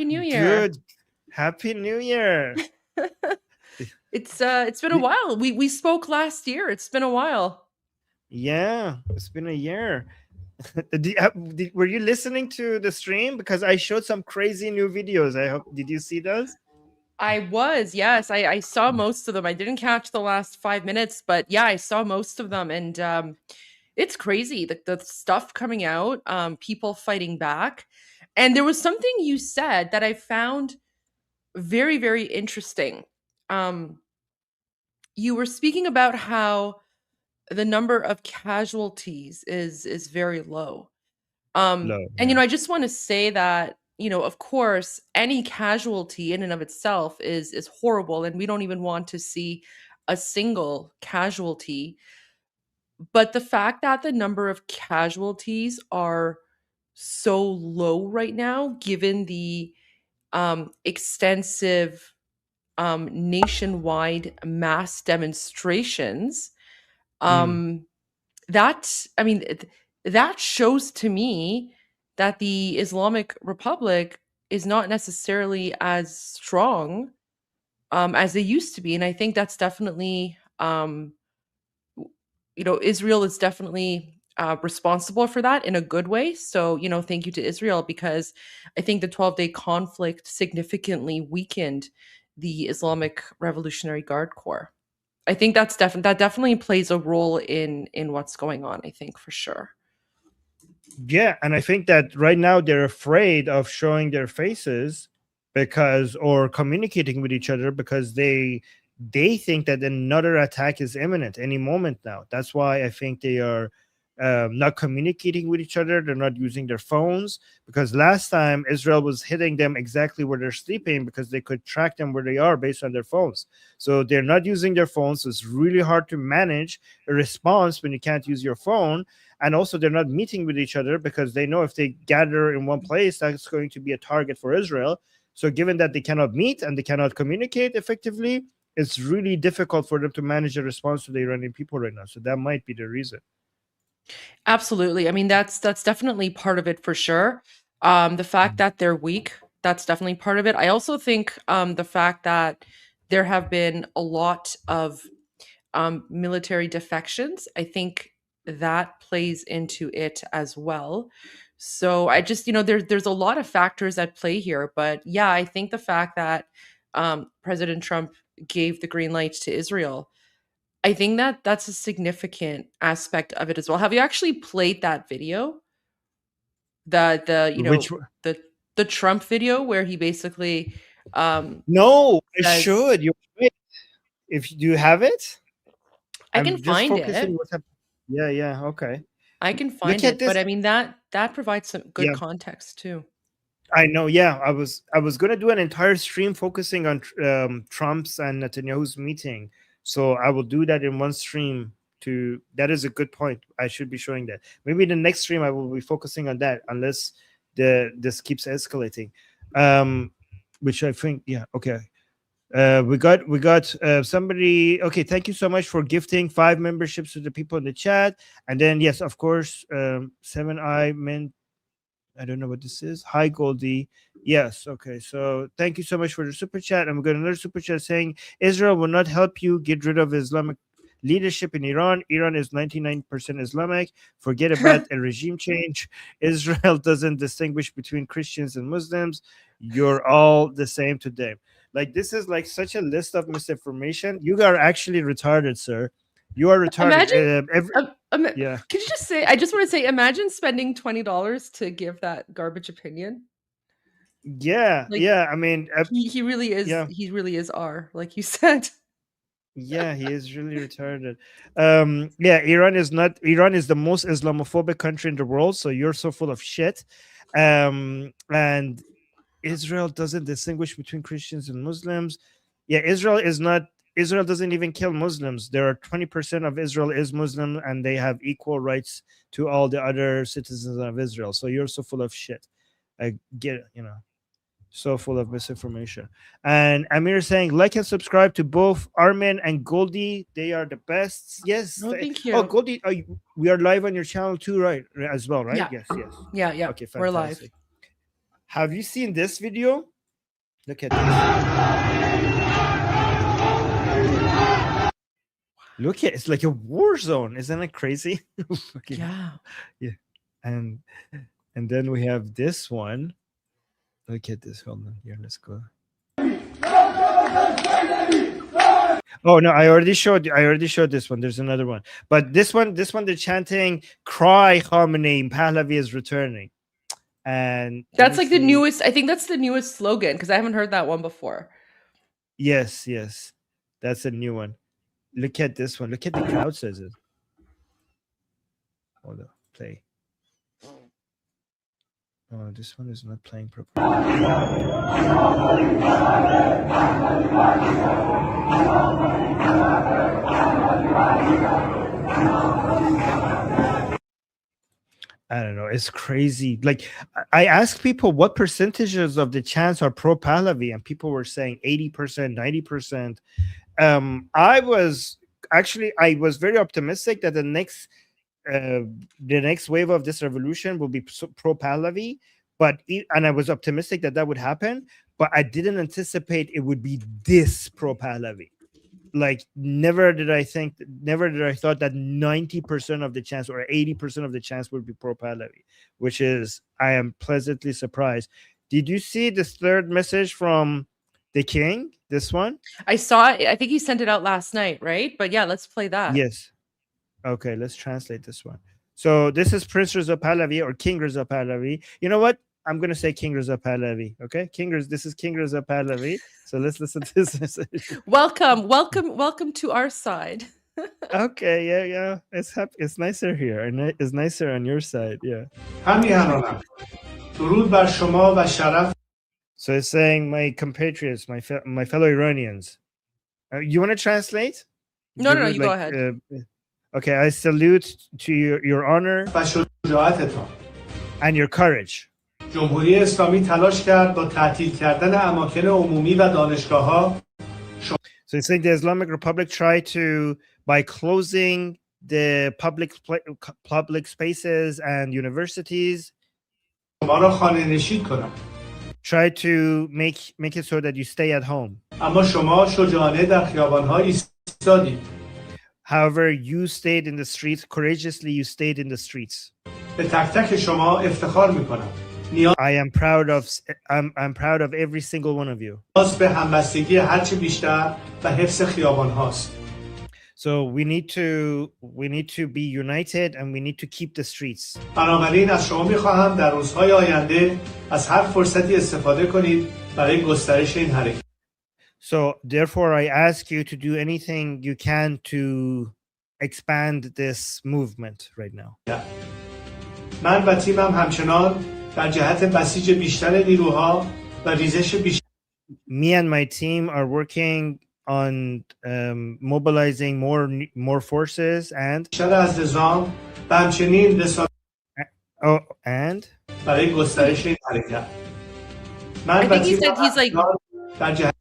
New Year. Good. Happy New Year. It's been a Y- while. We spoke last year. It's been a while. Yeah, it's been a year. Were you listening to the stream? Because I showed some crazy new videos. I hope, did you see those? I was, yes. I saw most of them. I didn't catch the last 5 minutes, but yeah, I saw most of them. And it's crazy. The stuff coming out, people fighting back. And there was something you said that I found very, very interesting. Um, you were speaking about how the number of casualties is very low. No, And yeah. I just want to say that, of course, any casualty in and of itself is horrible, and we don't even want to see a single casualty. But the fact that the number of casualties are so low right now, given the extensive nationwide mass demonstrations, Mm. um, that I mean, that shows to me that the Islamic Republic is not necessarily as strong as they used to be, and I think that's definitely, Israel is definitely responsible for that in a good way. So, thank you to Israel, because I think the 12-day conflict significantly weakened the Islamic Revolutionary Guard Corps. I think that definitely plays a role in what's going on, I think, for sure. Yeah, and I think that right now they're afraid of showing their faces because or communicating with each other because they think that another attack is imminent any moment now. That's why I think they are not communicating with each other. They're not using their phones because last time Israel was hitting them exactly where they're sleeping because they could track them where they are based on their phones. So they're not using their phones. So it's really hard to manage a response when you can't use your phone, and also they're not meeting with each other because they know if they gather in one place that's going to be a target for Israel. So given that they cannot meet and they cannot communicate effectively, it's really difficult for them to manage the response to the Iranian people right now. So that might be the reason. Absolutely. I mean, that's definitely part of it for sure. The fact that they're weak, that's definitely part of it. I also think the fact that there have been a lot of military defections, I think that plays into it as well. So I just, there's a lot of factors at play here, but yeah, I think the fact that President Trump gave the green light to Israel, I think that that's a significant aspect of it as well. Have you actually played that video? The Which one? the the Trump video where he basically No, I says, should. You wait. If you have it, I can I'm just find focusing it. what's happening. Yeah, yeah, okay. I can Look find at it, but this. I mean that provides some good Yeah, context too. I know. Yeah, I was gonna do an entire stream focusing on Trump's and Netanyahu's meeting. So I will do that in one stream. To that is a good point. I should be showing that. Maybe the next stream I will be focusing on that, unless the this keeps escalating. Um, which I think, yeah, okay. We got somebody. Okay, thank you so much for gifting 5 memberships to the people in the chat. And then yes, of course, Seven I meant, I don't know what this is. Hi, Goldie. Yes. Okay. So thank you so much for the super chat. And we got another super chat saying Israel will not help you get rid of Islamic leadership in Iran. Iran is 99% Islamic. Forget about a regime change. Israel doesn't distinguish between Christians and Muslims. You're all the same to them. Like, this is like such a list of misinformation. You are actually retarded, sir. You are retarded. Imagine, Yeah. could you just say? I just want to say, imagine spending $20 to give that garbage opinion. Yeah. Like Yeah. I mean, he really is. yeah. He really is R, like you said. Yeah, he is really retarded. Yeah, Iran is the most Islamophobic country in the world, so you're so full of shit. And Israel doesn't distinguish between Christians and Muslims. Yeah, Israel doesn't even kill Muslims. There are 20% of Israel is Muslim and they have equal rights to all the other citizens of Israel. So you're so full of shit. I get it, so full of misinformation. And Amir saying, like and subscribe to both Armin and Goldie. They are the best. Yes. No, thank Oh, you. Goldie, we are live on your channel too, right? As well, right? Yeah, Yes, yes. yeah, yeah. Okay, We're live. fantastic. Have you seen this video? Look at this. Look at it's like a war zone. Isn't it crazy? Yeah. Yeah. And then we have this one. Look at this. Hold on here. Let's go. Oh no, I already showed this one. There's another one. But this one they're chanting, "Cry Khamenei, Pahlavi is returning." And That's like the newest, I think that's the newest slogan because I haven't heard that one before. Yes. That's a new one. Look at this one. Look at the crowd says it. Hold on. Play. Oh, this one is not playing properly. I don't know. It's crazy. Like I asked people what percentages of the chants are pro Pahlavi, and people were saying 80%, 90%. I was very optimistic that the next wave of this revolution will be pro Pahlavi, and I was optimistic that would happen, but I didn't anticipate it would be this pro Pahlavi. Like never did I thought that 90% of the chance or 80% of the chance would be pro Pahlavi, which is I am pleasantly surprised. Did you see this third message from the king? This one? I saw it. I think he sent it out last night, right? But yeah, let's play that. Yes. Okay, let's translate this one. So this is Prince Reza Pahlavi or King Reza Pahlavi. You know what? I'm going to say King Reza Pahlavi. Okay, this is King Reza Pahlavi. So let's listen to this message. Welcome to our side. Okay, yeah. It's nicer here, and it's nicer on your side. Yeah. So it's saying, my compatriots, my fellow Iranians. You want to translate? No, you go ahead. Okay, I salute to your honor and your courage. جمهوری اسلامی تلاش کرد با تعطیل کردن اماکن عمومی و دانشگاه‌ها. So it's saying the Islamic Republic tried to, by closing the public spaces and universities, شما را خانه‌نشین کنند. Try to make it so that you stay at home. اما شما شجاعانه در خیابان‌ها ایستادید. However, you stayed in the streets. Courageously, you stayed in the streets. به تک تک شما افتخار می‌کنم. I'm proud of every single one of you. به همبستگی هرچه بیشتر و حفظ خیابان‌هاست. So we need to be united and we need to keep the streets. بنابراین از شما می‌خواهم در روزهای آینده از هر فرصتی استفاده کنید برای گسترش این حرکت. So therefore I ask you to do anything you can to expand this movement right now. من و تیمم همچنان در جهت بسیج بیشتر نیروها و ریزش بیشتر. Me and my team are working on mobilizing more forces and از نظام و همچنین and برای گسترش این حرکت. I think he said he's like در جهت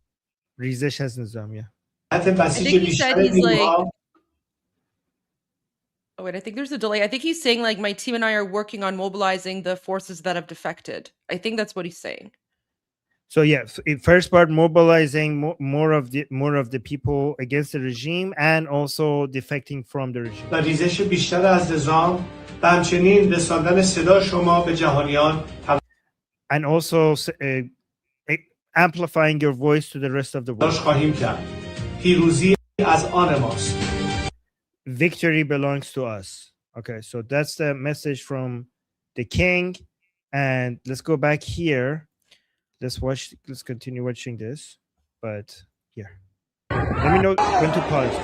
ریزش از نظام. بسیج بیشتر نیروها. Oh, wait, I think there's a delay. I think he's saying like my team and I are working on mobilizing the forces that have defected. I think that's what he's saying. So yeah, first part, mobilizing more of the people against the regime and also defecting from the regime. و ریزش بیشتر از نظام و همچنین رساندن صدا شما به جهانیان. And also amplifying your voice to the rest of the world. خواهیم کرد. پیروزی از آن ماست. Victory belongs to us. Okay, so that's the message from the king. And let's go back here. Let's continue watching this. But here. Let me know when to pause.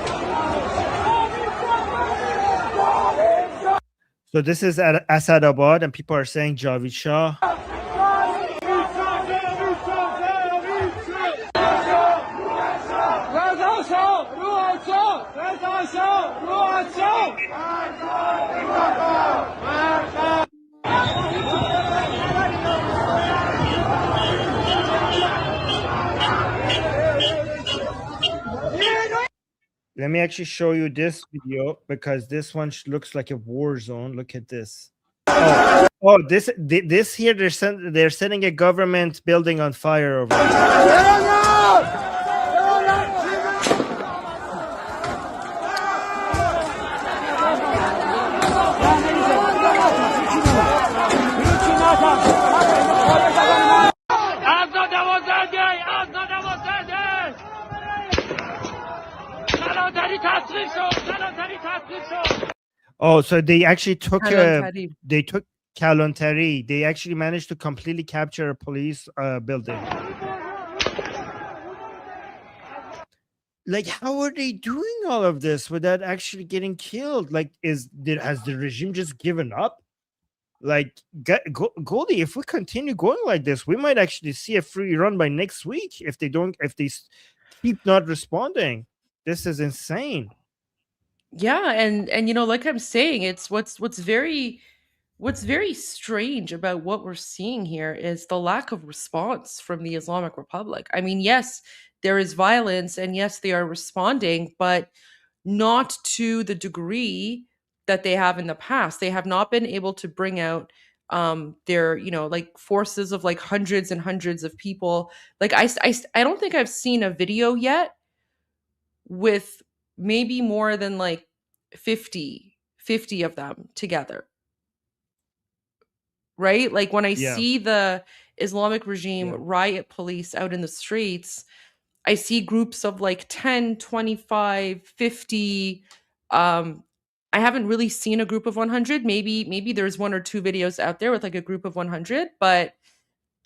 So this is at Asadabad, and people are saying Javid Shah. Let me actually show you this video because this one looks like a war zone. Look at this. This here they're setting a government building on fire over there. Oh, so they actually took Kalontari. They actually managed to completely capture a police building. Like, how are they doing all of this without actually getting killed? Like, has the regime just given up? Like, Goldie, if we continue going like this, we might actually see a free run by next week if they keep not responding. This is insane. Yeah, and you know, like I'm saying, it's what's very strange about what we're seeing here is the lack of response from the Islamic Republic. I mean, yes, there is violence and yes, they are responding, but not to the degree that they have in the past. They have not been able to bring out their, you know, like forces of like hundreds and hundreds of people. Like I don't think I've seen a video yet with maybe more than like 50 of them together, right? Like when I see the Islamic regime riot police out in the streets, I see groups of like 10, 25, 50. I haven't really seen a group of 100. Maybe there's one or two videos out there with like a group of 100, but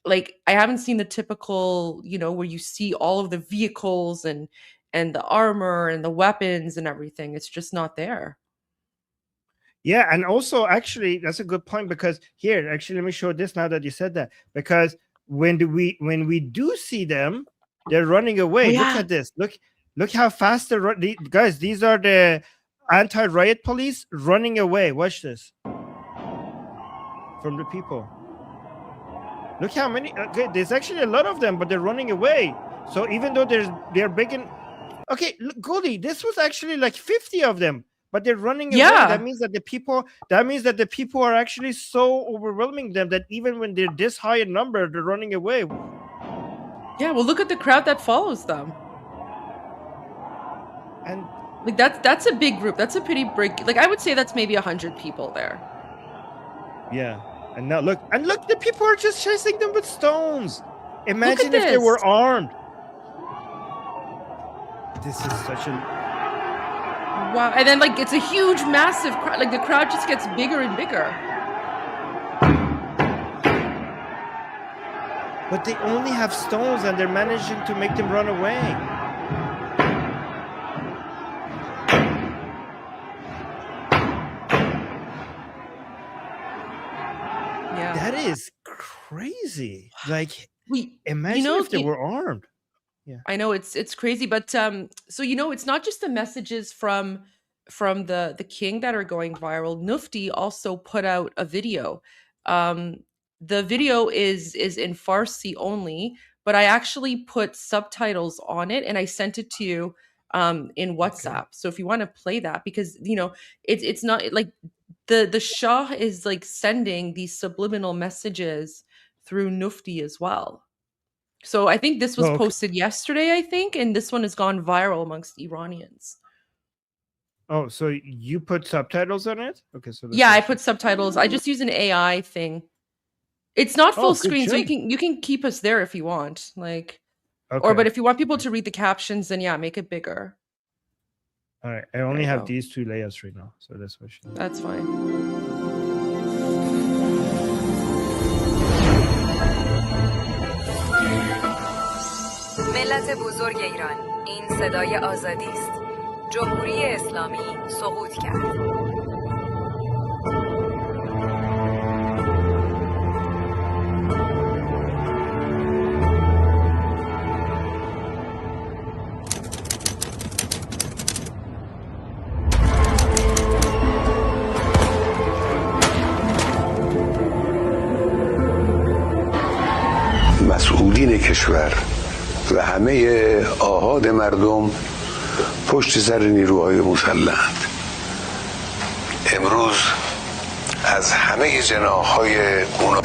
like I haven't seen the typical, you know, where you see all of the vehicles and the armor and the weapons and everything. It's just not there. Yeah, and also actually that's a good point, because here, actually, let me show this now that you said that, because when we do see them, they're running away. Look at this. Look how fast they're running. Guys, these are the anti-riot police running away. Watch this. From the people. Look how many. Okay, there's actually a lot of them, but they're running away. So even though they're big and okay, look, Goldie, this was actually like 50 of them, but they're running away. That means that the people are actually so overwhelming them that even when they're this high in number, they're running away. Yeah, well, look at the crowd that follows them. And like that's a big group. That's a pretty big. Like I would say that's maybe 100 people there. Yeah, and now look, the people are just chasing them with stones. Imagine if they were armed. This is such a wow. And then like it's a huge, massive crowd. Like the crowd just gets bigger and bigger. But they only have stones and they're managing to make them run away. Yeah. That is crazy. Like, imagine if they were armed. Yeah. I know it's crazy, but so you know, it's not just the messages from the king that are going viral. Nufti also put out a video. The video is in Farsi only, but I actually put subtitles on it and I sent it to you in WhatsApp. Okay. So if you want to play that, because you know, it's not like the Shah is like sending these subliminal messages through Nufti as well. So I think this was posted yesterday, I think, and this one has gone viral amongst Iranians. Oh, so you put subtitles on it? Okay, so yeah, I put subtitles. I just use an AI thing. It's not full screen, so you can keep us there if you want, like, but if you want people to read the captions, then yeah, make it bigger. All right, I only have these two layouts right now, so that's what. That's fine. ملت بزرگ ایران، این صدای آزادی است. جمهوری اسلامی سقوط کرد. مسئولین کشور و همه آحاد مردم پشت سر نیروهای مسلحند. امروز از همه جناح‌های اون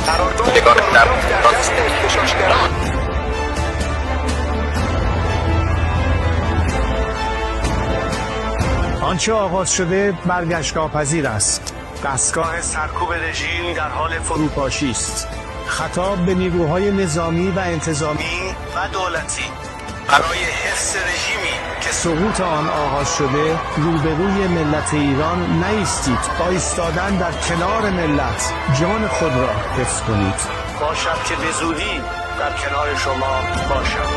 قرارداد در دست اختشاشگران. آنچه آغاز شده برگشت ناپذیر است. دستگاه سرکوب رژیم در حال فروپاشی است. خطاب به نیروهای نظامی و انتظامی و دولتی برای حفظ رژیمی که سقوط آن آغاز شده روبروی ملت ایران نایستید. با ایستادن در کنار ملت جان خود را حفظ کنید. باشد که به زودی در کنار شما باشم.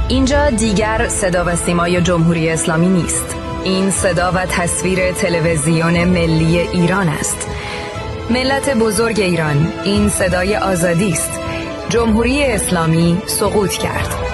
اینجا دیگر صدا و سیمای جمهوری اسلامی نیست. این صدا و تصویر تلویزیون ملی ایران است. ملت بزرگ ایران، این صدای آزادی است. جمهوری اسلامی سقوط کرد.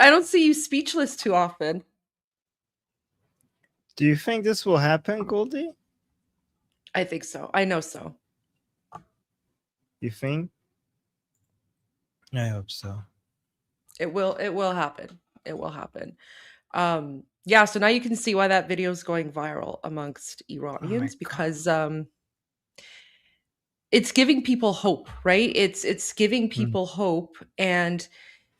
I don't see you speechless too often. Do you think this will happen, Goldie? I think so. I know so. You think? I hope so. It will happen. It will happen. Yeah, so now you can see why that video is going viral amongst Iranians, because it's giving people hope, right? It's giving people hope, and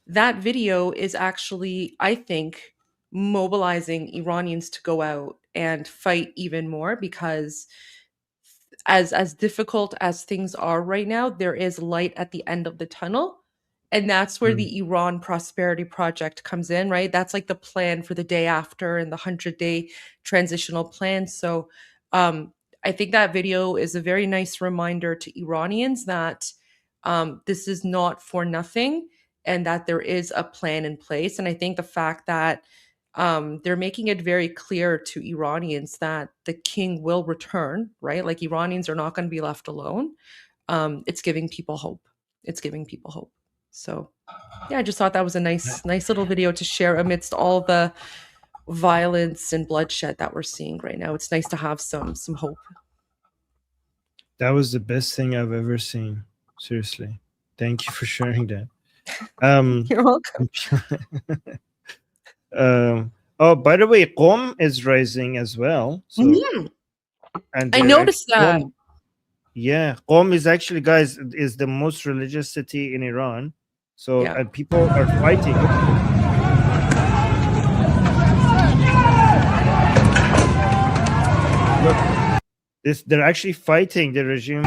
that video is actually, I think, mobilizing Iranians to go out and fight even more, because as difficult as things are right now, there is light at the end of the tunnel. And that's where the Iran Prosperity Project comes in, right? That's like the plan for the day after and the 100-day transitional plan. So I think that video is a very nice reminder to Iranians that this is not for nothing, and that there is a plan in place. And I think the fact that they're making it very clear to Iranians that the king will return, right? Like, Iranians are not going to be left alone. It's giving people hope. It's giving people hope. So yeah, I just thought that was a nice little video to share amidst all the violence and bloodshed that we're seeing right now. It's nice to have some hope. That was the best thing I've ever seen. Seriously. Thank you for sharing that. You're welcome. Oh, by the way, Qom is rising as well. So, and I noticed that. Yeah, Qom is actually, guys, is the most religious city in Iran. So, Yeah. and people are fighting. Look, they're actually fighting the regime.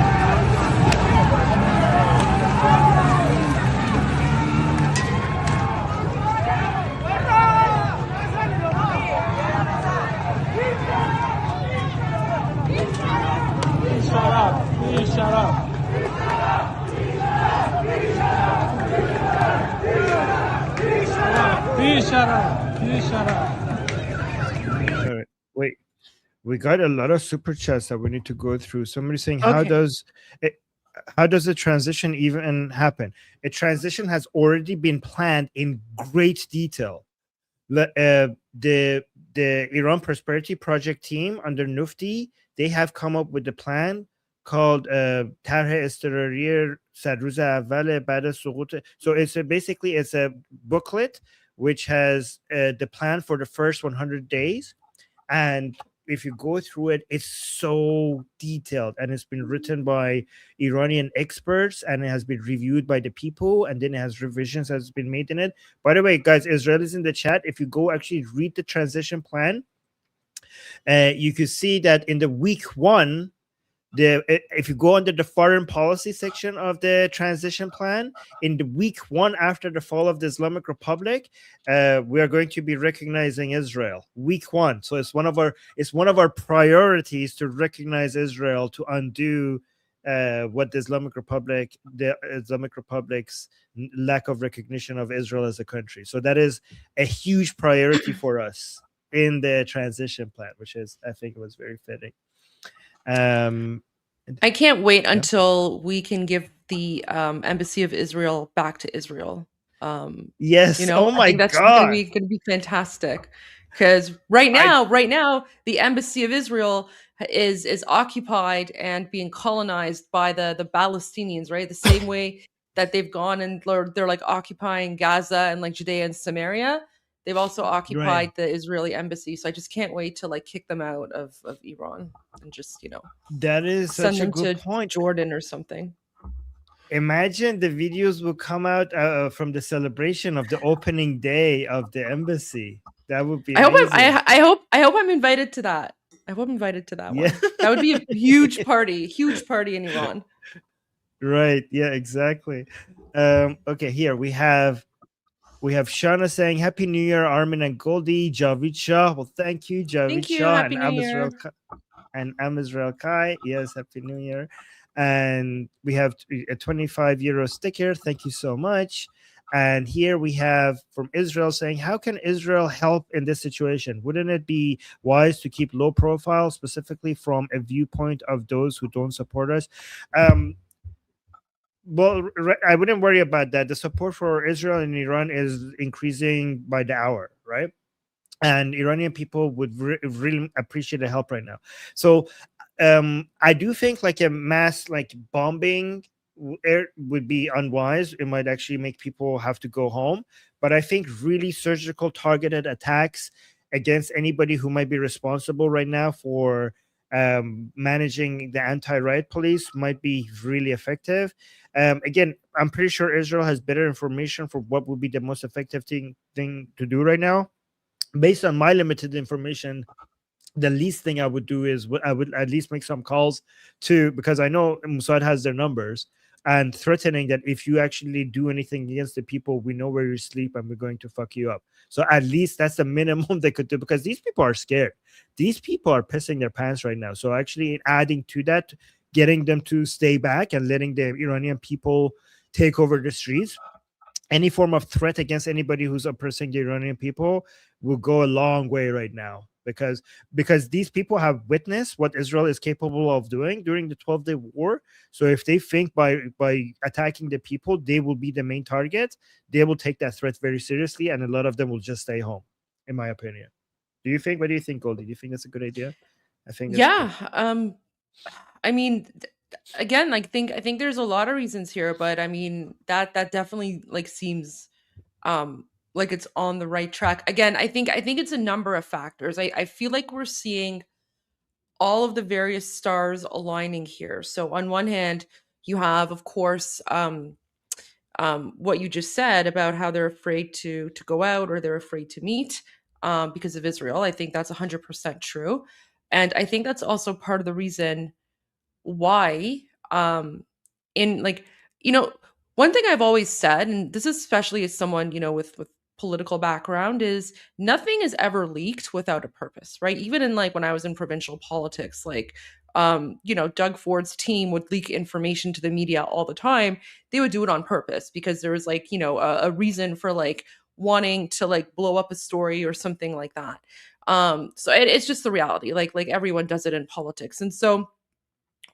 All right, wait. We got a lot of super chats that we need to go through. Somebody saying, how Okay. does the transition even happen? A transition has already been planned in great detail. The Iran Prosperity Project team under Nufti, they have come up with a plan called طرح اضطراری روز اول بعد از سقوط. So basically it's a booklet which has the plan for the first 100 days, and if you go through it, it's so detailed, and it's been written by Iranian experts, and it has been reviewed by the people, and then it has revisions that's been made in it. By the way, guys, Israelis in the chat, if you go actually read the transition plan, you could see that in the week 1, if you go under the foreign policy section of the transition plan, in the week 1 after the fall of the Islamic Republic, we are going to be recognizing Israel. Week 1, so it's one of our priorities to recognize Israel, to undo what the Islamic Republic's lack of recognition of Israel as a country. So that is a huge priority for us in the transition plan, which is, I think, it was very fitting. I can't wait until we can give the Embassy of Israel back to Israel. Yes. Oh my I think that's God. going to be fantastic, because right now, the Embassy of Israel is occupied and being colonized by the Palestinians, right? The same way that they've gone and they're like occupying Gaza and like Judea and Samaria. They've also occupied the Israeli embassy. So I just can't wait to like kick them out of Iran and just, that is send such a them good to point. Jordan or something. Imagine the videos will come out from the celebration of the opening day of the embassy. That would be amazing. I hope I'm invited to that. I hope I'm invited to that one. That would be a huge party in Iran. Right. Yeah, exactly. Okay, here we have Shana saying Happy New Year, Armin and Goldie, Javid Shah. Well, thank you, Javid Shah. Happy New Year. And Amazrael Kai. Yes, Happy New Year. And we have a 25 euro sticker. Thank you so much. And here we have from Israel saying, how can Israel help in this situation? Wouldn't it be wise to keep low profile, specifically from a viewpoint of those who don't support us? Well, I wouldn't worry about that. The support for Israel in Iran is increasing by the hour, right? And Iranian people would really appreciate the help right now. So I do think like a mass like bombing would be unwise. It might actually make people have to go home. But I think really surgical targeted attacks against anybody who might be responsible right now for managing the anti-riot police might be really effective. Again, I'm pretty sure Israel has better information for what would be the most effective thing to do right now. Based on my limited information, the least thing I would do is I would at least make some calls because I know Mossad has their numbers, and threatening that if you actually do anything against the people, we know where you sleep and we're going to fuck you up. So at least that's the minimum they could do, because these people are scared. These people are pissing their pants right now. So actually adding to that, getting them to stay back and letting the Iranian people take over the streets, any form of threat against anybody who's oppressing the Iranian people will go a long way right now, because these people have witnessed what Israel is capable of doing during the 12-day war. So if they think by attacking the people, they will be the main target, they will take that threat very seriously, and a lot of them will just stay home, in my opinion. What do you think, Goldie? Do you think that's a good idea? I think good. I mean, again, I think there's a lot of reasons here, but I mean that definitely like seems like it's on the right track. Again, I think it's a number of factors. I feel like we're seeing all of the various stars aligning here. So on one hand, you have, of course, what you just said about how they're afraid to go out, or they're afraid to meet because of Israel. I think that's 100% true. And I think that's also part of the reason why one thing I've always said, and this is especially as someone, with political background, is nothing is ever leaked without a purpose, right? Even in like when I was in provincial politics, like Doug Ford's team would leak information to the media all the time. They would do it on purpose because there was like, a reason for like wanting to like blow up a story or something like that. So it's just the reality. Like everyone does it in politics. And so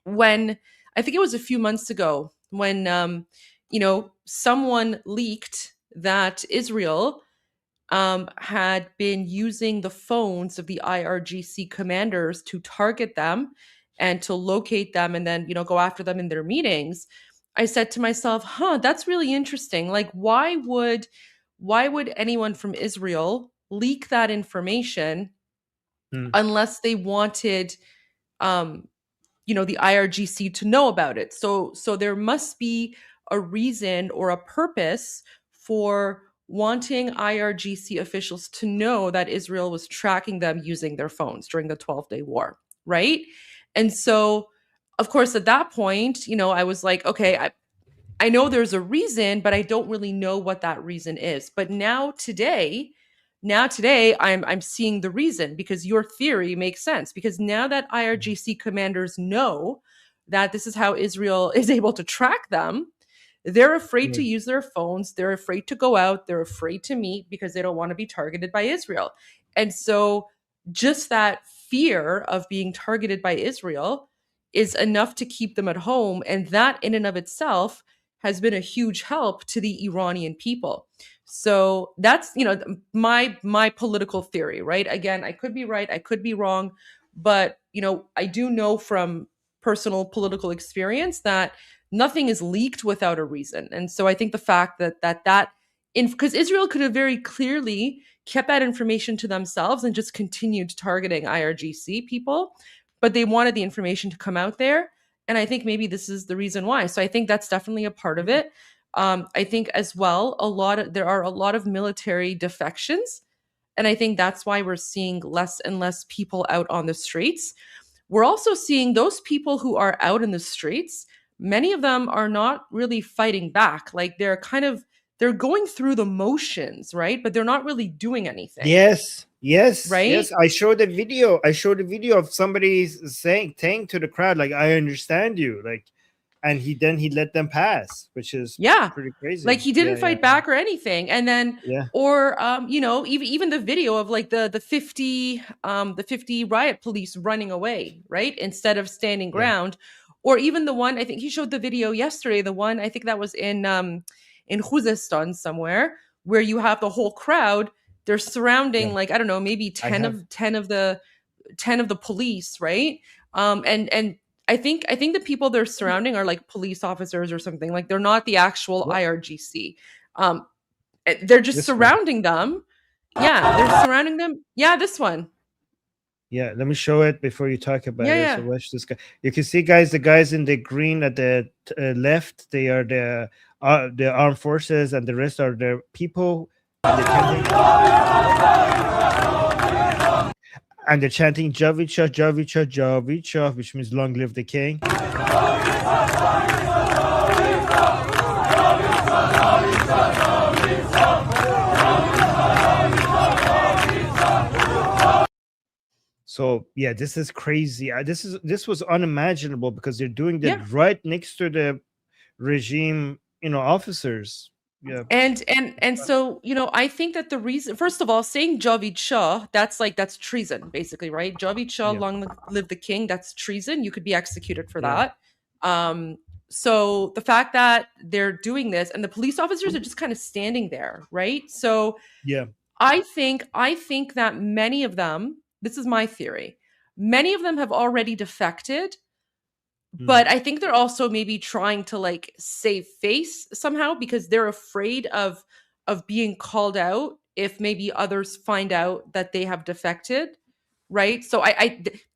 when I think it was a few months ago when someone leaked that Israel had been using the phones of the IRGC commanders to target them and to locate them and then go after them in their meetings, I said to myself, that's really interesting. Like why would anyone from Israel leak that information Mm. unless they wanted the IRGC to know about it. So there must be a reason or a purpose for wanting IRGC officials to know that Israel was tracking them using their phones during the 12-day war, right? And so, of course, at that point, I was like, okay, I know there's a reason, but I don't really know what that reason is. But now today I'm seeing the reason, because your theory makes sense, because now that IRGC commanders know that this is how Israel is able to track them, they're afraid to use their phones, they're afraid to go out, they're afraid to meet because they don't want to be targeted by Israel. And so just that fear of being targeted by Israel is enough to keep them at home, and that in and of itself has been a huge help to the Iranian people. So that's my political theory, right? Again, I could be right, I could be wrong, but I do know from personal political experience that nothing is leaked without a reason. And so I think the fact that because Israel could have very clearly kept that information to themselves and just continued targeting IRGC people, but they wanted the information to come out there. And I think maybe this is the reason why. So I think that's definitely a part of it. I think as well, there are a lot of military defections. And I think that's why we're seeing less and less people out on the streets. We're also seeing those people who are out in the streets, many of them are not really fighting back. Like they're going through the motions, right? But they're not really doing anything. Yes. Right? I showed a video of somebody saying to the crowd, like, I understand you, like, and he let them pass, which is pretty crazy. Like he didn't fight back or anything. And then or even the video of like the 50 riot police running away, right? Instead of standing ground. Or even the one, I think he showed the video yesterday, the one I think that was in Khuzestan somewhere, where you have the whole crowd, they're surrounding like, I don't know, maybe 10 of the police, right? And I think the people they're surrounding are like police officers or something. Like they're not the actual IRGC. They're just surrounding them. Yeah, they're surrounding them. Yeah, this one. Yeah, let me show it before you talk about it. So watch this guy. You can see, guys, the guys in the green at the left, they are the armed forces, and the rest are the people. And they're chanting Javicha, Javicha, Javicha, which means long live the king. So yeah, this is crazy. This was unimaginable, because they're doing that right next to the regime, officers. Yeah. And so, I think that the reason, first of all, saying Javid Shah, that's treason, basically, right? Javid Shah, long live the king, that's treason. You could be executed for that. So the fact that they're doing this and the police officers are just kind of standing there, right? So I think that many of them, this is my theory, many of them have already defected. But I think they're also maybe trying to like save face somehow, because they're afraid of being called out if maybe others find out that they have defected, right? So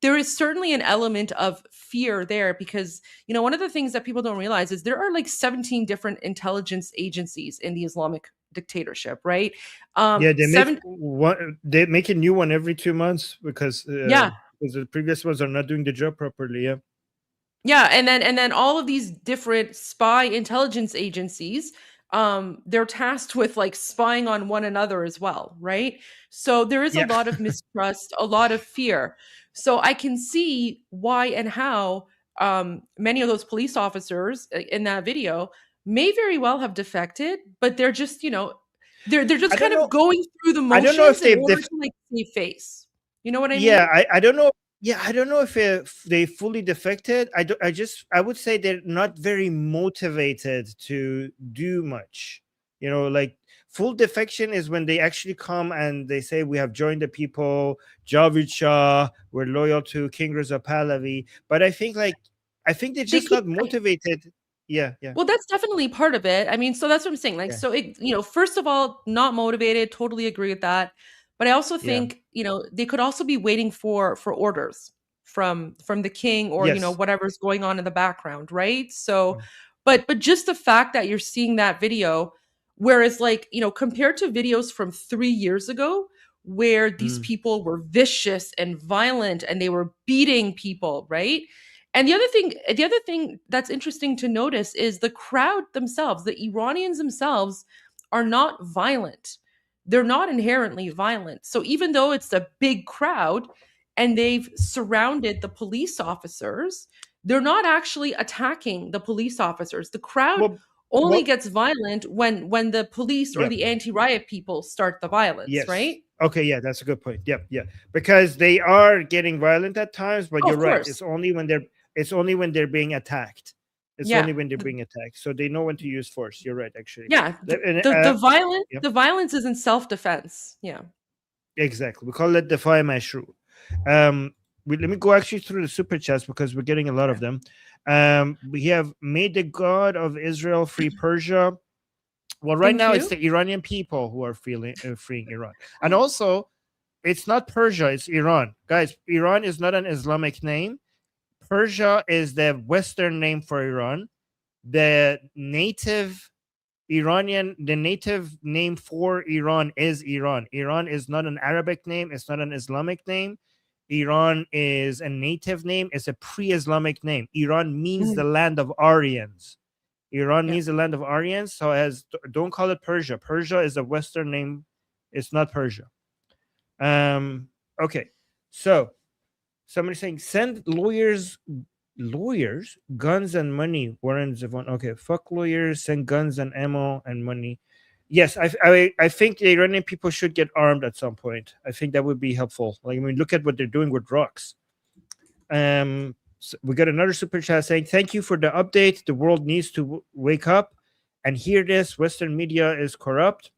there is certainly an element of fear there, because one of the things that people don't realize is there are like 17 different intelligence agencies in the Islamic dictatorship, right? They make a new one every 2 months, because the previous ones are not doing the job properly. Yeah, and then all of these different spy intelligence agencies, they're tasked with like spying on one another as well, right? So there is a lot of mistrust, a lot of fear. So I can see why and how many of those police officers in that video may very well have defected, but they're just, they're just kind of going through the motions. I don't know if in order to like save face. You know what I mean? Yeah, I don't know. Yeah, I don't know if they fully defected. I would say they're not very motivated to do much. Like full defection is when they actually come and they say, we have joined the people, Javid Shah, we're loyal to King Reza Pahlavi. But I think they're just not motivated. Yeah. Well, that's definitely part of it. I mean, so that's what I'm saying. Like, so it, first of all, not motivated, totally agree with that. But I also Yeah. think, they could also be waiting for orders from the king, or, Yes. whatever's going on in the background, right? So, Mm. but just the fact that you're seeing that video, whereas, like, compared to videos from 3 years ago, where these Mm. people were vicious and violent and they were beating people, right? And the other thing that's interesting to notice is the crowd themselves, the Iranians themselves, are not violent. They're not inherently violent. So even though it's a big crowd and they've surrounded the police officers, they're not actually attacking the police officers. The crowd Well, only well, gets violent when the police or yeah. the anti-riot people start the violence, Yes. right? Okay, yeah, that's a good point. Yep, yeah. Because they are getting violent at times, but Oh, you're of right. course. It's only when they're being attacked. It's Yeah. only when they're being attacked. So they know when to use force. You're right, actually. Yeah. And, The yep, violence is in self-defense. Yeah. exactly. We call it defy mashru. Let me go actually through the super chats because we're getting a lot of them. We have made the God of Israel free Persia. Well, right Thank now it's you. the Iranian people who are freeing Iran, and also it's not Persia, it's Iran, guys. Iran is not an Islamic name. Persia is the Western name for Iran. The native name for Iran is Iran. Iran is not an Arabic name. It's not an Islamic name. Iran is a native name. It's a pre-Islamic name. Iran means the land of Aryans. Iran Yeah. means the land of Aryans. So don't call it Persia. Persia is a Western name. It's not Persia. Okay. So somebody saying send lawyers, guns and money. Warren Zevon. Okay, fuck lawyers, send guns and ammo and money. Yes, I think the Iranian people should get armed at some point. I think that would be helpful. Like, I mean, look at what they're doing with rocks. So we got another super chat saying, thank you for the update. The world needs to wake up and hear this. Western media is corrupt.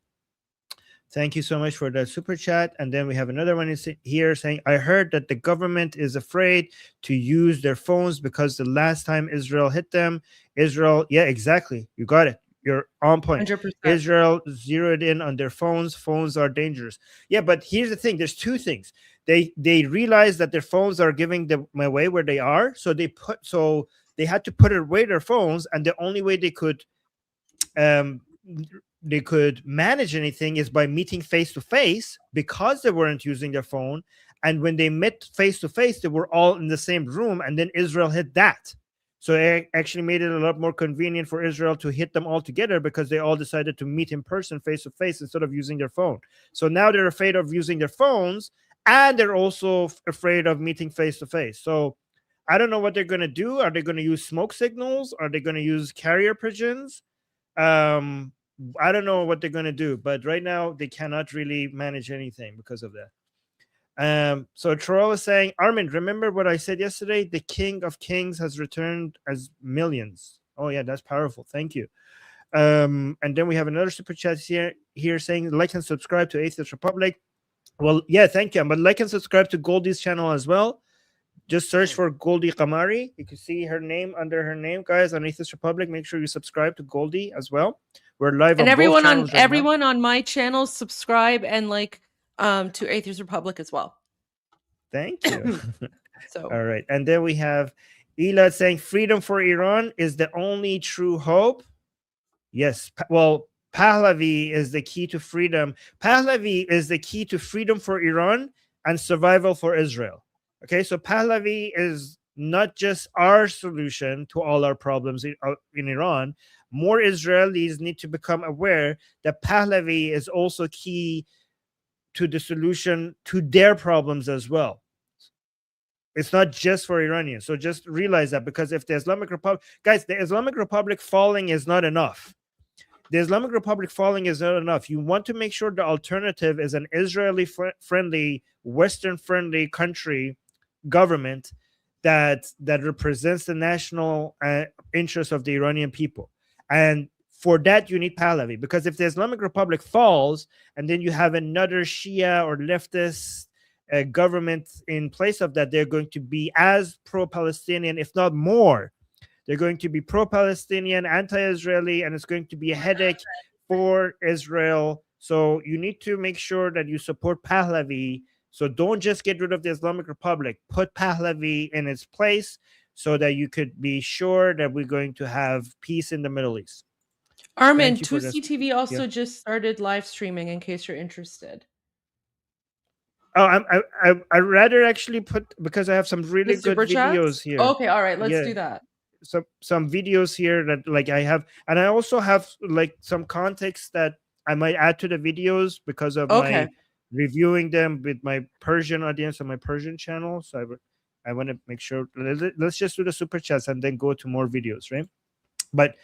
Thank you so much for that super chat. And then we have another one here saying, I heard that the government is afraid to use their phones because the last time Israel hit them, yeah, exactly. You got it. You're on point. 100%. Israel zeroed in on their phones. Phones are dangerous. Yeah, but here's the thing. There's two things. They realize that their phones are giving them away where they are. So they had to put away their phones. And the only way they could manage anything is by meeting face to face, because they weren't using their phone. And when they met face to face, they were all in the same room. And then Israel hit that. So it actually made it a lot more convenient for Israel to hit them all together, because they all decided to meet in person, face to face, instead of using their phone. So now they're afraid of using their phones, and they're also afraid of meeting face to face. So I don't know what they're going to do. Are they going to use smoke signals? Are they going to use carrier pigeons? I don't know what they're going to do, but right now they cannot really manage anything because of that. So Troll is saying, Armin, remember what I said yesterday? The King of Kings has returned as millions. Oh yeah, that's powerful. Thank you. And then we have another super chat here saying, like and subscribe to Atheist Republic. Well, yeah, thank you. But like and subscribe to Goldie's channel as well. Just search for Goldie Qamari. You can see her name under her name, guys, on Atheist Republic. Make sure you subscribe to Goldie as well. We're live And on both channels right now. everyone on my channel, subscribe and like to Atheist Republic as well. Thank you. So all right. And then we have Elad saying, freedom for Iran is the only true hope. Yes. Well, Pahlavi is the key to freedom. Pahlavi is the key to freedom for Iran and survival for Israel. Okay, so Pahlavi is not just our solution to all our problems in Iran. More Israelis need to become aware that Pahlavi is also key to the solution to their problems as well. It's not just for Iranians. So just realize that, because if the Islamic Republic, guys, the Islamic Republic falling is not enough. The Islamic Republic falling is not enough. You want to make sure the alternative is an Israeli-friendly, Western-friendly country government that represents the national interests of the Iranian people. And for that, you need Pahlavi, because if the Islamic Republic falls and then you have another Shia or leftist government in place of that, they're going to be as pro-Palestinian, if not more. They're going to be pro-Palestinian, anti-Israeli, and it's going to be a headache for Israel. So you need to make sure that you support Pahlavi. So don't just get rid of the Islamic Republic. Put Pahlavi in its place so that you could be sure that we're going to have peace in the Middle East. Armin, Thank you for this. 2CTV also Yeah. just started live streaming in case you're interested. Oh, I'd rather actually put, because I have some The really good super videos chats? here. Okay, all right, let's Yeah. do that. Some videos here that like I have, and I also have like some context that I might add to the videos because of Okay. my reviewing them with my Persian audience on my Persian channel. So I want to make sure, let's just do the super chats and then go to more videos, right? But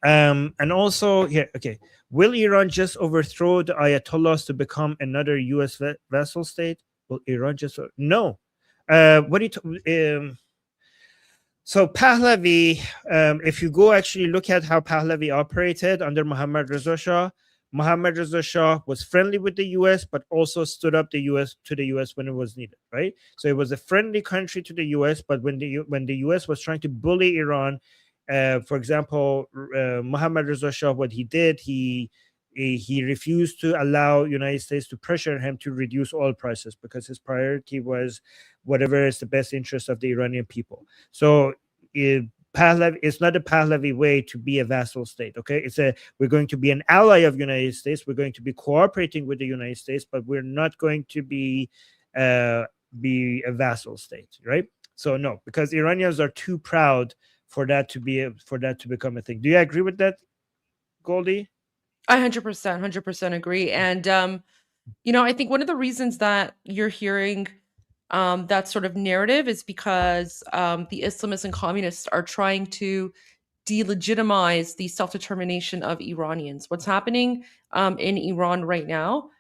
and also here, okay, will Iran just overthrow the Ayatollahs to become another US vassal state? Will Iran just no? What do you so Pahlavi, if you go actually look at how Pahlavi operated under Mohammad Reza Shah was friendly with the US, but also stood up the US when it was needed, right? So it was a friendly country to the US, but when the US was trying to bully Iran, for example, Mohammad Reza Shah, what he did, he refused to allow United States to pressure him to reduce oil prices because his priority was whatever is the best interest of the Iranian people. So Pahlavi, it's not a Pahlavi way to be a vassal state. Okay, we're going to be an ally of United States. We're going to be cooperating with the United States, but we're not going to be a vassal state, right? So no, because Iranians are too proud for that to become a thing. Do you agree with that, Goldie? I 100% agree. And I think one of the reasons that you're hearing that sort of narrative is because the Islamists and communists are trying to delegitimize the self-determination of Iranians. What's happening in Iran right now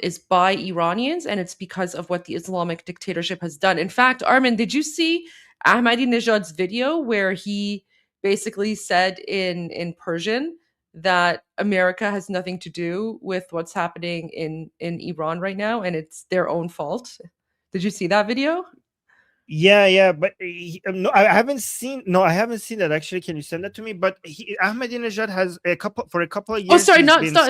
is by Iranians, and it's because of what the Islamic dictatorship has done. In fact, Armin, did you see Ahmadinejad's video where he basically said in Persian that America has nothing to do with what's happening in Iran right now, and it's their own fault? Did you see that video? Yeah, but no, I haven't seen that actually. Can you send that to me? But Ahmadinejad has a couple of years. Oh, sorry, not not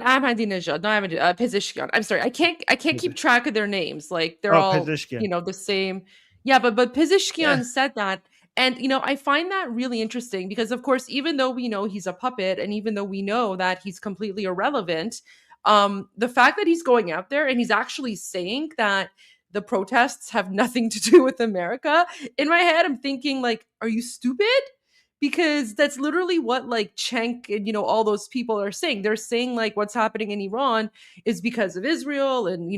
Ahmadinejad, not Pezeshkian. I'm sorry, I can't keep track of their names. Like they're all Pezeshkian. The same. Yeah, but Pezeshkian said that, and I find that really interesting because, of course, even though we know he's a puppet, and even though we know that he's completely irrelevant, the fact that he's going out there and he's actually saying that the protests have nothing to do with America, in my head, I'm thinking, like, are you stupid? Because that's literally what like Cenk and all those people are saying. They're saying like what's happening in Iran is because of Israel and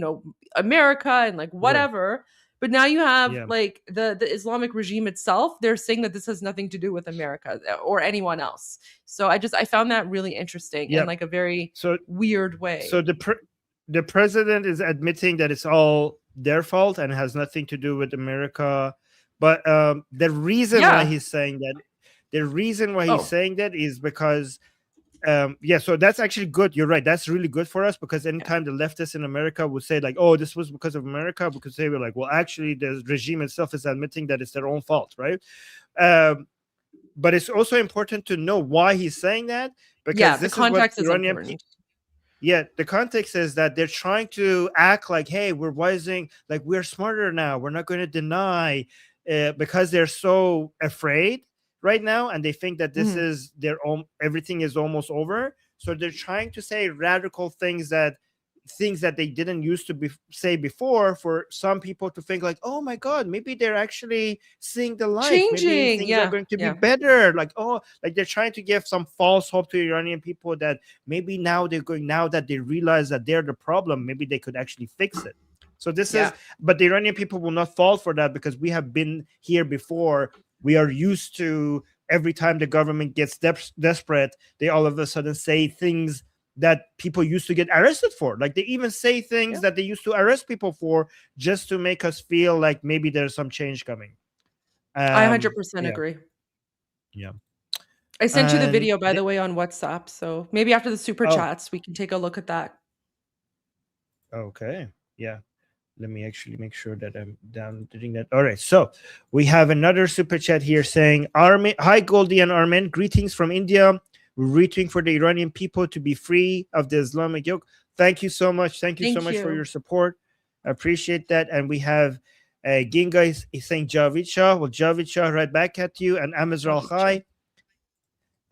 America and like whatever. Right. But now you have like the Islamic regime itself. They're saying that this has nothing to do with America or anyone else. So I found that really interesting in like a very weird way. So the president is admitting that it's all their fault and has nothing to do with America. But the reason why he's saying that, saying that is because, so that's actually good. You're right. That's really good for us because anytime the leftists in America would say like, oh, this was because of America, because they were like, well, actually the regime itself is admitting that it's their own fault, right? But it's also important to know why he's saying that, because this the context is Iranian important. The context is that they're trying to act like, hey, we're rising, like we're smarter now. We're not going to deny, because they're so afraid right now, and they think that this is their own. Everything is almost over. So they're trying to say radical things that they didn't used to say before, for some people to think like, oh my God, maybe they're actually seeing the light. Changing. Maybe things are going to be better. Like, like they're trying to give some false hope to Iranian people that maybe now that they realize that they're the problem, maybe they could actually fix it. So this is, but the Iranian people will not fall for that because we have been here before. We are used to every time the government gets desperate, they all of a sudden say things that people used to get arrested for. Like they even say things that they used to arrest people for just to make us feel like maybe there's some change coming. I 100% agree. Yeah. I sent you the video, by the way, on WhatsApp. So maybe after the super chats, we can take a look at that. Okay. Yeah. Let me actually make sure that I'm doing that. All right. So we have another super chat here saying, hi, Goldie and Armin. Greetings from India. We're rooting for the Iranian people to be free of the Islamic yoke. Thank you so much. Thank you so Thank much for you. your support. I appreciate that. And we have Ginga is saying Javid Shah. Well, Javid Shah, right back at you. And Amazral Khai.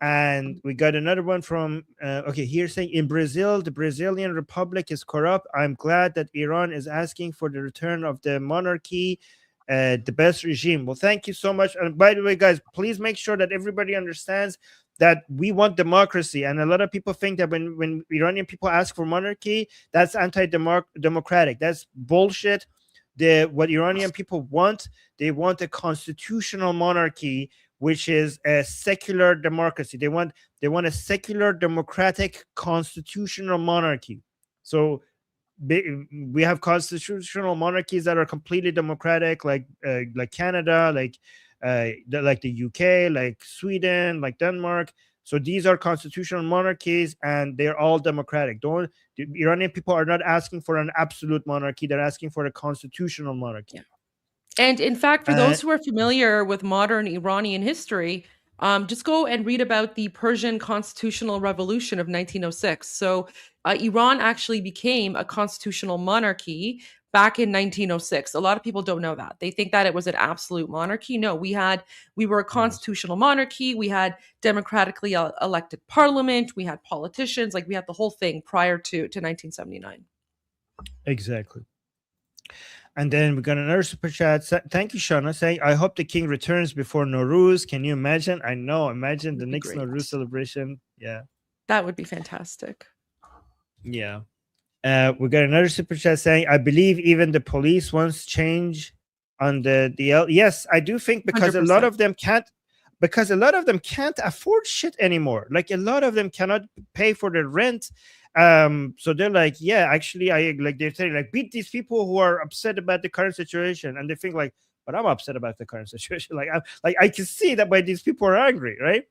And we got another one from, okay, here saying in Brazil, the Brazilian Republic is corrupt. I'm glad that Iran is asking for the return of the monarchy, the best regime. Well, thank you so much. And by the way, guys, please make sure that everybody understands that we want democracy. And a lot of people think that when Iranian people ask for monarchy, that's anti-democratic. That's bullshit. What Iranian people want, they want a constitutional monarchy, which is a secular democracy. They want a secular, democratic, constitutional monarchy. So we have constitutional monarchies that are completely democratic, like Canada, like the UK, like Sweden, like Denmark. So these are constitutional monarchies, and they're all democratic. The Iranian people are not asking for an absolute monarchy; they're asking for a constitutional monarchy. Yeah. And in fact, for those who are familiar with modern Iranian history, just go and read about the Persian Constitutional Revolution of 1906. So Iran actually became a constitutional monarchy back in 1906. A lot of people don't know that. They think that it was an absolute monarchy. No, we were a constitutional monarchy. We had democratically elected parliament. We had politicians. Like, we had the whole thing prior to 1979. Exactly. And then we got another super chat. Thank you, Shauna, saying, I hope the king returns before Nowruz. Can you imagine? I know. Imagine the next Nowruz celebration. Yeah. That would be fantastic. Yeah. We got another super chat saying, I believe even the police wants change on the DL. Yes, I do think because 100%. a lot of them can't afford shit anymore. Like, a lot of them cannot pay for the rent. So they're like, yeah, actually, they're saying, like, beat these people who are upset about the current situation, and they think like, but I'm upset about the current situation. I can see that why these people are angry, right?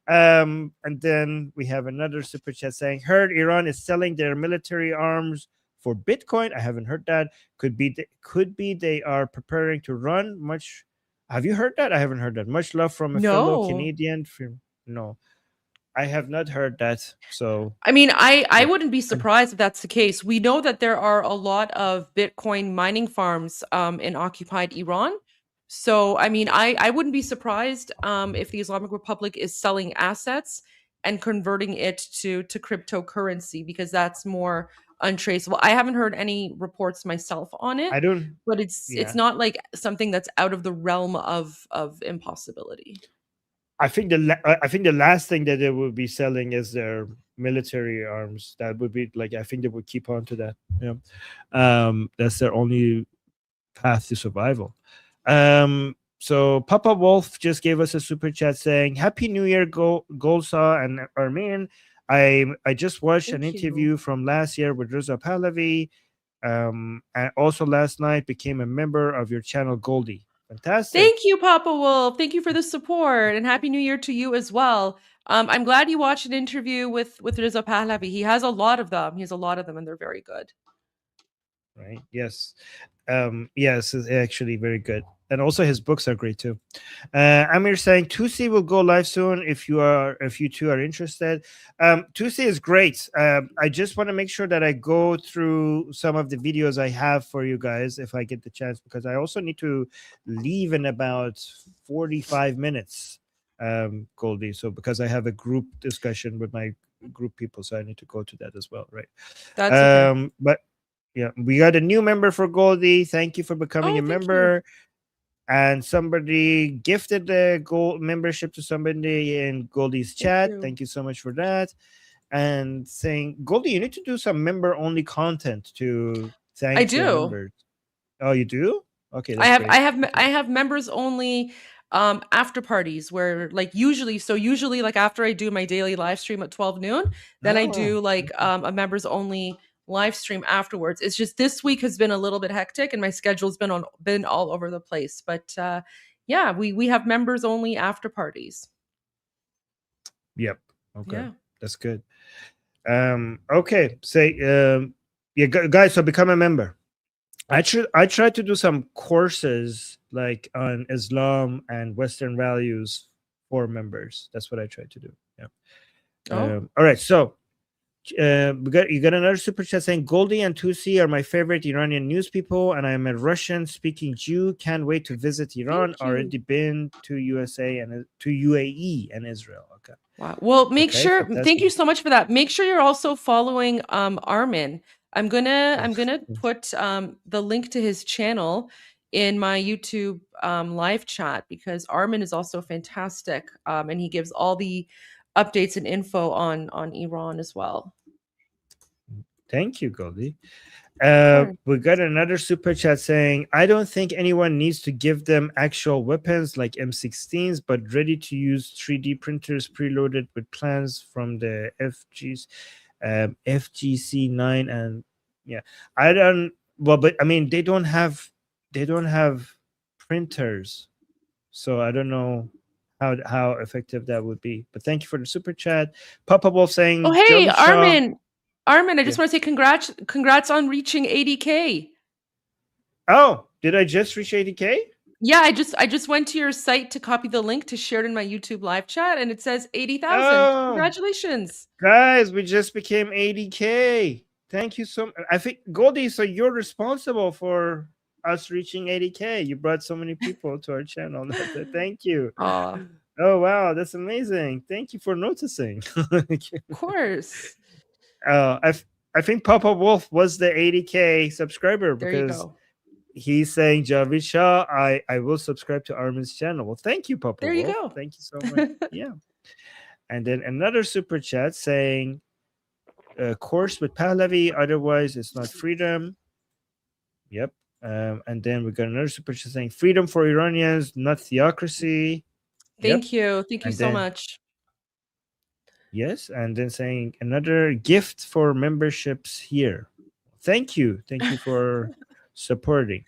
And then we have another super chat saying, heard Iran is selling their military arms for Bitcoin. I haven't heard that. Could be they are preparing to run. Much. Have you heard that? I haven't heard that. Much love from a fellow Canadian. No. I have not heard that. So I mean, I wouldn't be surprised if that's the case. We know that there are a lot of Bitcoin mining farms in occupied Iran. So I mean, I wouldn't be surprised if the Islamic Republic is selling assets and converting it to cryptocurrency, because that's more untraceable. I haven't heard any reports myself on it. I don't, but it's not like something that's out of the realm of impossibility. I think the last thing that they will be selling is their military arms. That would be like, I think they would keep on to that. Yeah, that's their only path to survival. So Papa Wolf just gave us a super chat saying, "Happy New Year, Golsa and Armin. I just watched an interview from last year with Reza Pahlavi, and also last night became a member of your channel, Goldie. Fantastic. Thank you, Papa Wolf. Thank you for the support, and Happy New Year to you as well. I'm glad you watched an interview with Reza Pahlavi. He has a lot of them. And they're very good. Right. Yes. Yes, it's actually very good. And also his books are great too. Amir saying Tusi will go live soon if you two are interested. Tusi is great. I just want to make sure that I go through some of the videos I have for you guys if I get the chance, because I also need to leave in about 45 minutes, Goldie. So because I have a group discussion with my group people, so I need to go to that as well, right? That's okay. But yeah, we got a new member for Goldie. Thank you for becoming a member. And somebody gifted the gold membership to somebody in Goldie's chat. Thank you so much for that. And saying, Goldie, you need to do some member-only content to thank your members. Oh, you do? Okay, I have members only after parties where usually like after I do my daily live stream at 12 noon, then I do like a members only live stream afterwards. It's just this week has been a little bit hectic and my schedule's been all over the place. But yeah, we have members only after parties. Yep. Okay. Yeah. That's good. Okay. Say yeah, guys, so become a member. I try to do some courses like on Islam and Western values for members. That's what I try to do. Yeah. Oh, All right, so you got another super chat saying Goldie and Tusi are my favorite Iranian news people, and I am a Russian speaking Jew. Can't wait to visit Iran. thank you. Already been to USA and to UAE and Israel. Okay. Wow. Well, make Okay, sure. Thank fantastic. you so much for that. Make sure you're also following Armin. I'm gonna put the link to his channel in my YouTube live chat because Armin is also fantastic, and he gives all the updates and info on Iran as well. Thank you, Goldie. Sure. We got another super chat saying, I don't think anyone needs to give them actual weapons like M16s, but ready to use 3D printers preloaded with plans from the FGC9 and yeah. I don't well, but I mean they don't have printers. So I don't know how effective that would be. But thank you for the super chat. Papa Wolf saying, Oh, hey, Javid Shah- Armin. Armin, I just Yeah. want to say congrats on reaching 80K. Oh, did I just reach 80K? Yeah, I just went to your site to copy the link to share it in my YouTube live chat, and it says 80,000. Oh. Congratulations. Guys, we just became 80K. Thank you so much. I think Goldie, so you're responsible for us reaching 80K. You brought so many people to our channel. Thank you. Aw, Oh wow, that's amazing. Thank you for noticing. of course. I think Papa Wolf was the 80K subscriber There you because go. he's saying Javid Shah, I will subscribe to Armin's channel. Well, thank you, Papa There you Wolf. go. Thank you so much. Yeah. And then another super chat saying, course with Pahlavi, otherwise it's not freedom. Yep. And then we got another super chat saying, freedom for Iranians, not theocracy. Thank you. Thank you And so then- much. Yes. And then saying another gift for memberships here. Thank you. Thank you for supporting.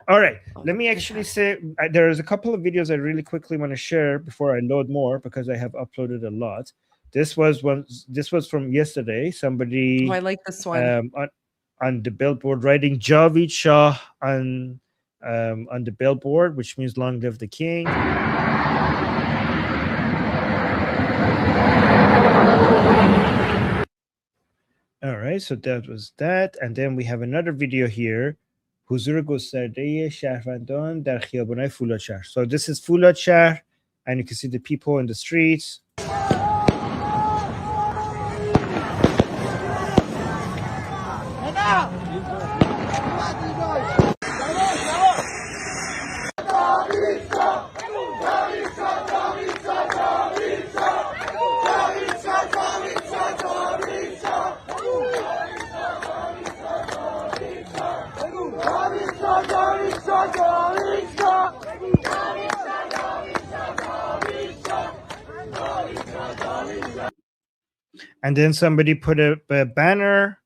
All right. Let me actually say there's a couple of videos I really quickly want to share before I load more because I have uploaded a lot. This was from yesterday. Somebody Oh, I like this one. on the billboard writing Javid Shah on the billboard, which means long live the king. All right, so that was that. And then we have another video here. حضور گسترده شهروندان در خیابان‌های فولادشهر. So this is Fuladshah, and you can see the people in the streets. And then somebody put a banner,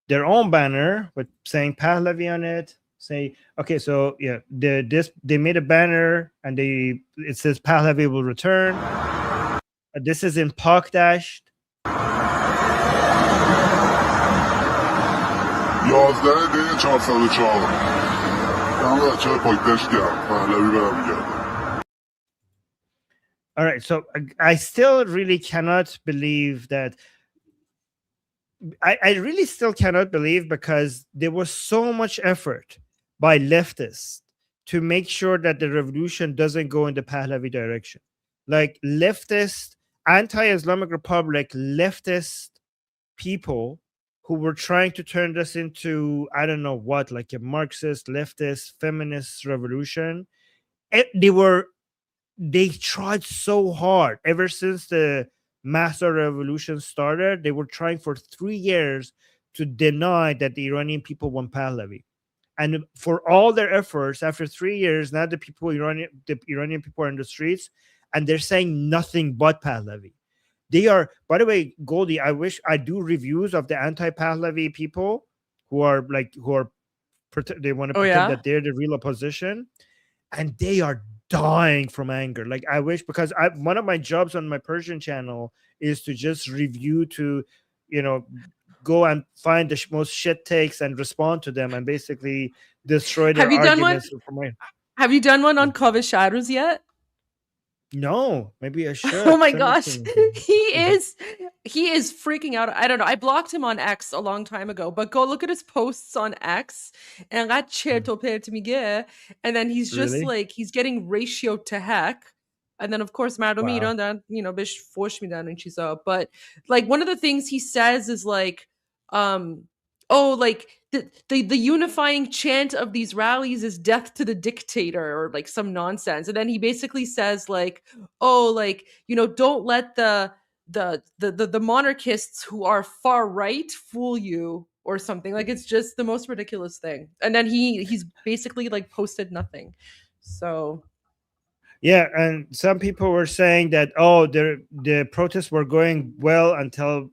their own banner, with saying Pahlavi on it. Say, okay, so yeah, they made a banner and it says Pahlavi will return. This is in Pakdash. 11 دی 404 دم بچه‌های پاکدشت گرم پهلوی برمیگرده. All right, so I still really cannot believe that. I really still cannot believe because there was so much effort by leftists to make sure that the revolution doesn't go in the Pahlavi direction. Like leftist, anti-Islamic Republic, leftist people who were trying to turn this into, I don't know what, like a Marxist, leftist, feminist revolution. They tried so hard ever since the Master Revolution started. They were trying for 3 years to deny that the Iranian people want Pahlavi. And for all their efforts, after 3 years, now the Iranian people are in the streets and they're saying nothing but Pahlavi. They are, by the way, Goldie, I wish I do reviews of the anti-Pahlavi people who they want to pretend that they're the real opposition, and they are dying from anger. Like I wish, because one of my jobs on my Persian channel is to just review, to go and find the most shit takes and respond to them and basically destroy their arguments. Have you done one on Kaveh Shahruz yet? No, maybe I should. Oh my Send it gosh. to me. He is freaking out. I don't know. I blocked him on X a long time ago, but go look at his posts on X. And then he's just Really? like he's getting ratioed to heck. And then of course Wow. Mardomiro then, bish forced me down and she's up. But like one of the things he says is like, oh, like the unifying chant of these rallies is death to the dictator or like some nonsense. And then he basically says like, oh, like, don't let the monarchists who are far right fool you or something. Like it's just the most ridiculous thing. And then he's basically like posted nothing. So Yeah, and some people were saying that the protests were going well until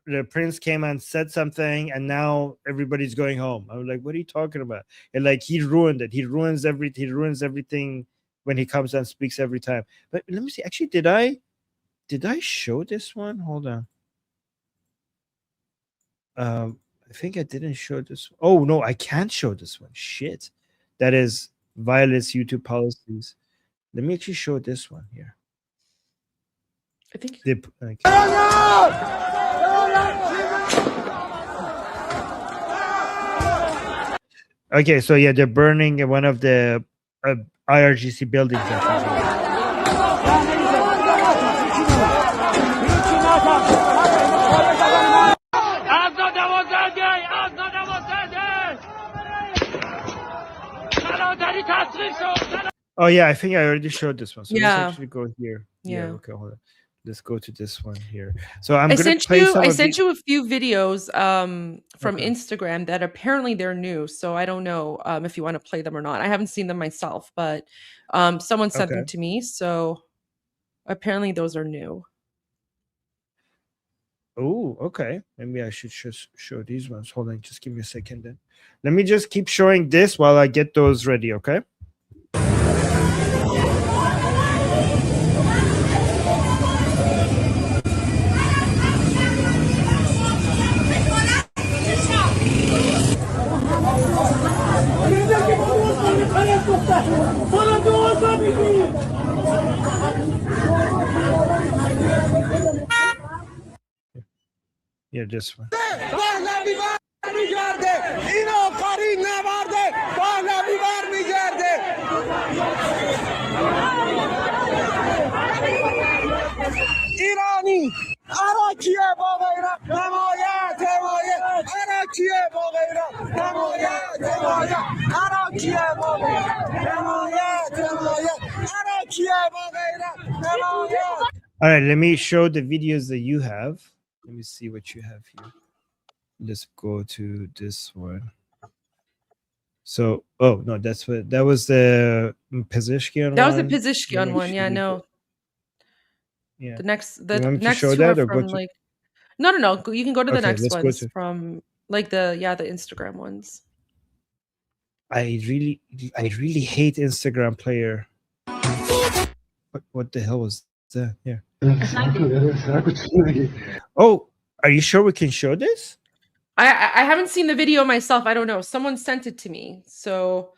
the prince came and said something, and now everybody's going home. I was like, "What are you talking about?" And like he ruined it. He ruins everything when he comes and speaks every time. But let me see. Actually, did I show this one? Hold on. I think I didn't show this. Oh no, I can't show this one. Shit, that is violates YouTube policies. Let me actually show this one here. I think Okay, so yeah, they're burning one of the IRGC buildings. Oh yeah, I think I already showed this one. So Yeah. let's actually go here. Yeah. Okay, hold on. Let's go to this one here. So I'm I gonna sent play you some I of sent the- you a few videos from Okay. Instagram that apparently they're new. So I don't know if you want to play them or not. I haven't seen them myself, but someone sent them Okay. to me. So apparently those are new. Oh, okay. Maybe I should just show these ones. Hold on, just give me a second then. Let me just keep showing this while I get those ready, okay? Yeah, this one. ایرانی عراقیه با غیرت حمایت عراقیه با غیرت حمایت عراقیه با غیرت حمایت عراقیه با غیرت حمایت. All right, let me show the videos that you have. Let me see what you have here. Let's go to this one. So, oh no, that was the Pezeshkian That was the one. Pezeshkian one. Yeah, no. Yeah. The next You want me to next show two are that or go from to- like No. You can go to the Okay, next let's go ones to- from like the Instagram ones. I really hate Instagram player. What the hell was that? Yeah. Oh, are you sure we can show this? I haven't seen the video myself. I don't know. Someone sent it to me. So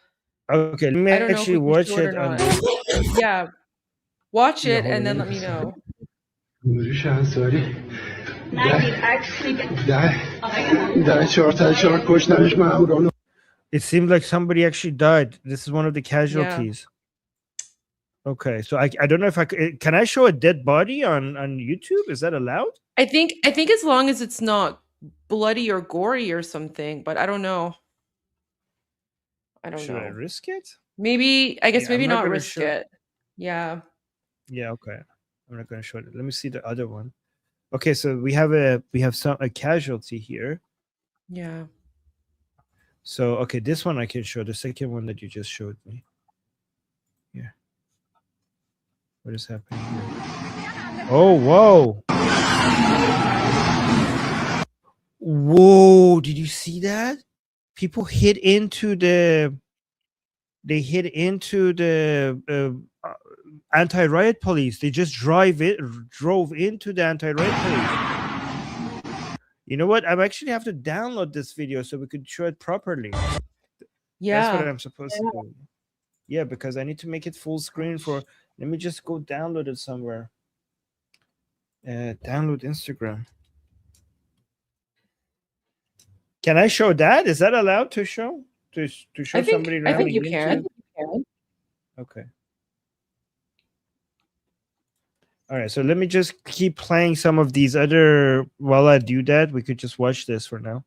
Okay, let me I don't know if actually we can watch show it it or on not. this. Yeah. Watch Yeah, it hold and then on. let me know. It seemed like somebody actually died. This is one of the casualties. Okay, so I don't know if can I show a dead body on YouTube? Is that allowed? I think as long as it's not bloody or gory or something, but I don't know. I don't Should know. I risk it? Maybe I guess Yeah, maybe I'm not not gonna risk show- it. Yeah. Yeah, okay. I'm not going to show it. Let me see the other one. Okay, so we have a casualty here. Yeah. So okay, this one I can show. The second one that you just showed me. Yeah. What is happening here? Oh, whoa. Whoa, did you see that? People hit into the anti-riot police. They just drove into the anti-riot police. You know what? I'm actually have to download this video so we could show it properly. Yeah. That's what I'm supposed to do. Yeah, because I need to make it full screen for Let me just go download it somewhere. Download Instagram. Can I show that? Is that allowed to show? To show somebody I think ramming you can. into? Okay. All right, so let me just keep playing some of these other. While I do that, we could just watch this for now.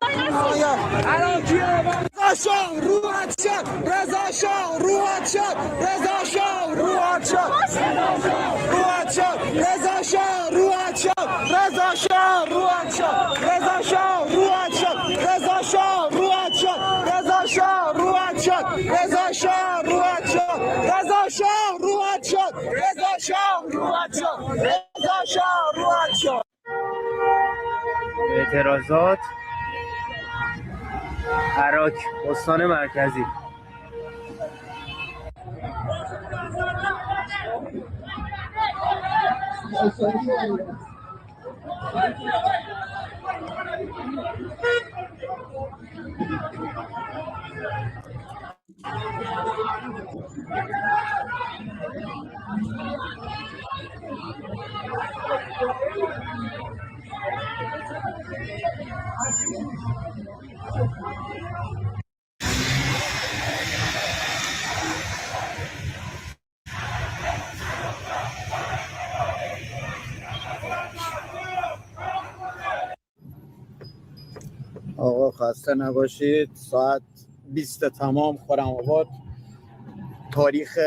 الان کیه رضا شاه روحت شد رضا شاه روحت شد رضا شاه روحت شد روحت شد رضا شاه روحت شد رضا شاه روحت شد رضا شاه روحت شد رضا شاه روحت شد رضا شاه روحت شد رضا شاه روحت شد رضا شاه روحت شد رضا شاه روحت شد رضا شاه روحت شد. اعتراضات عراق استان مرکزی. آقا خسته نباشید. ساعت 20 تمام خورم آباد، تاریخ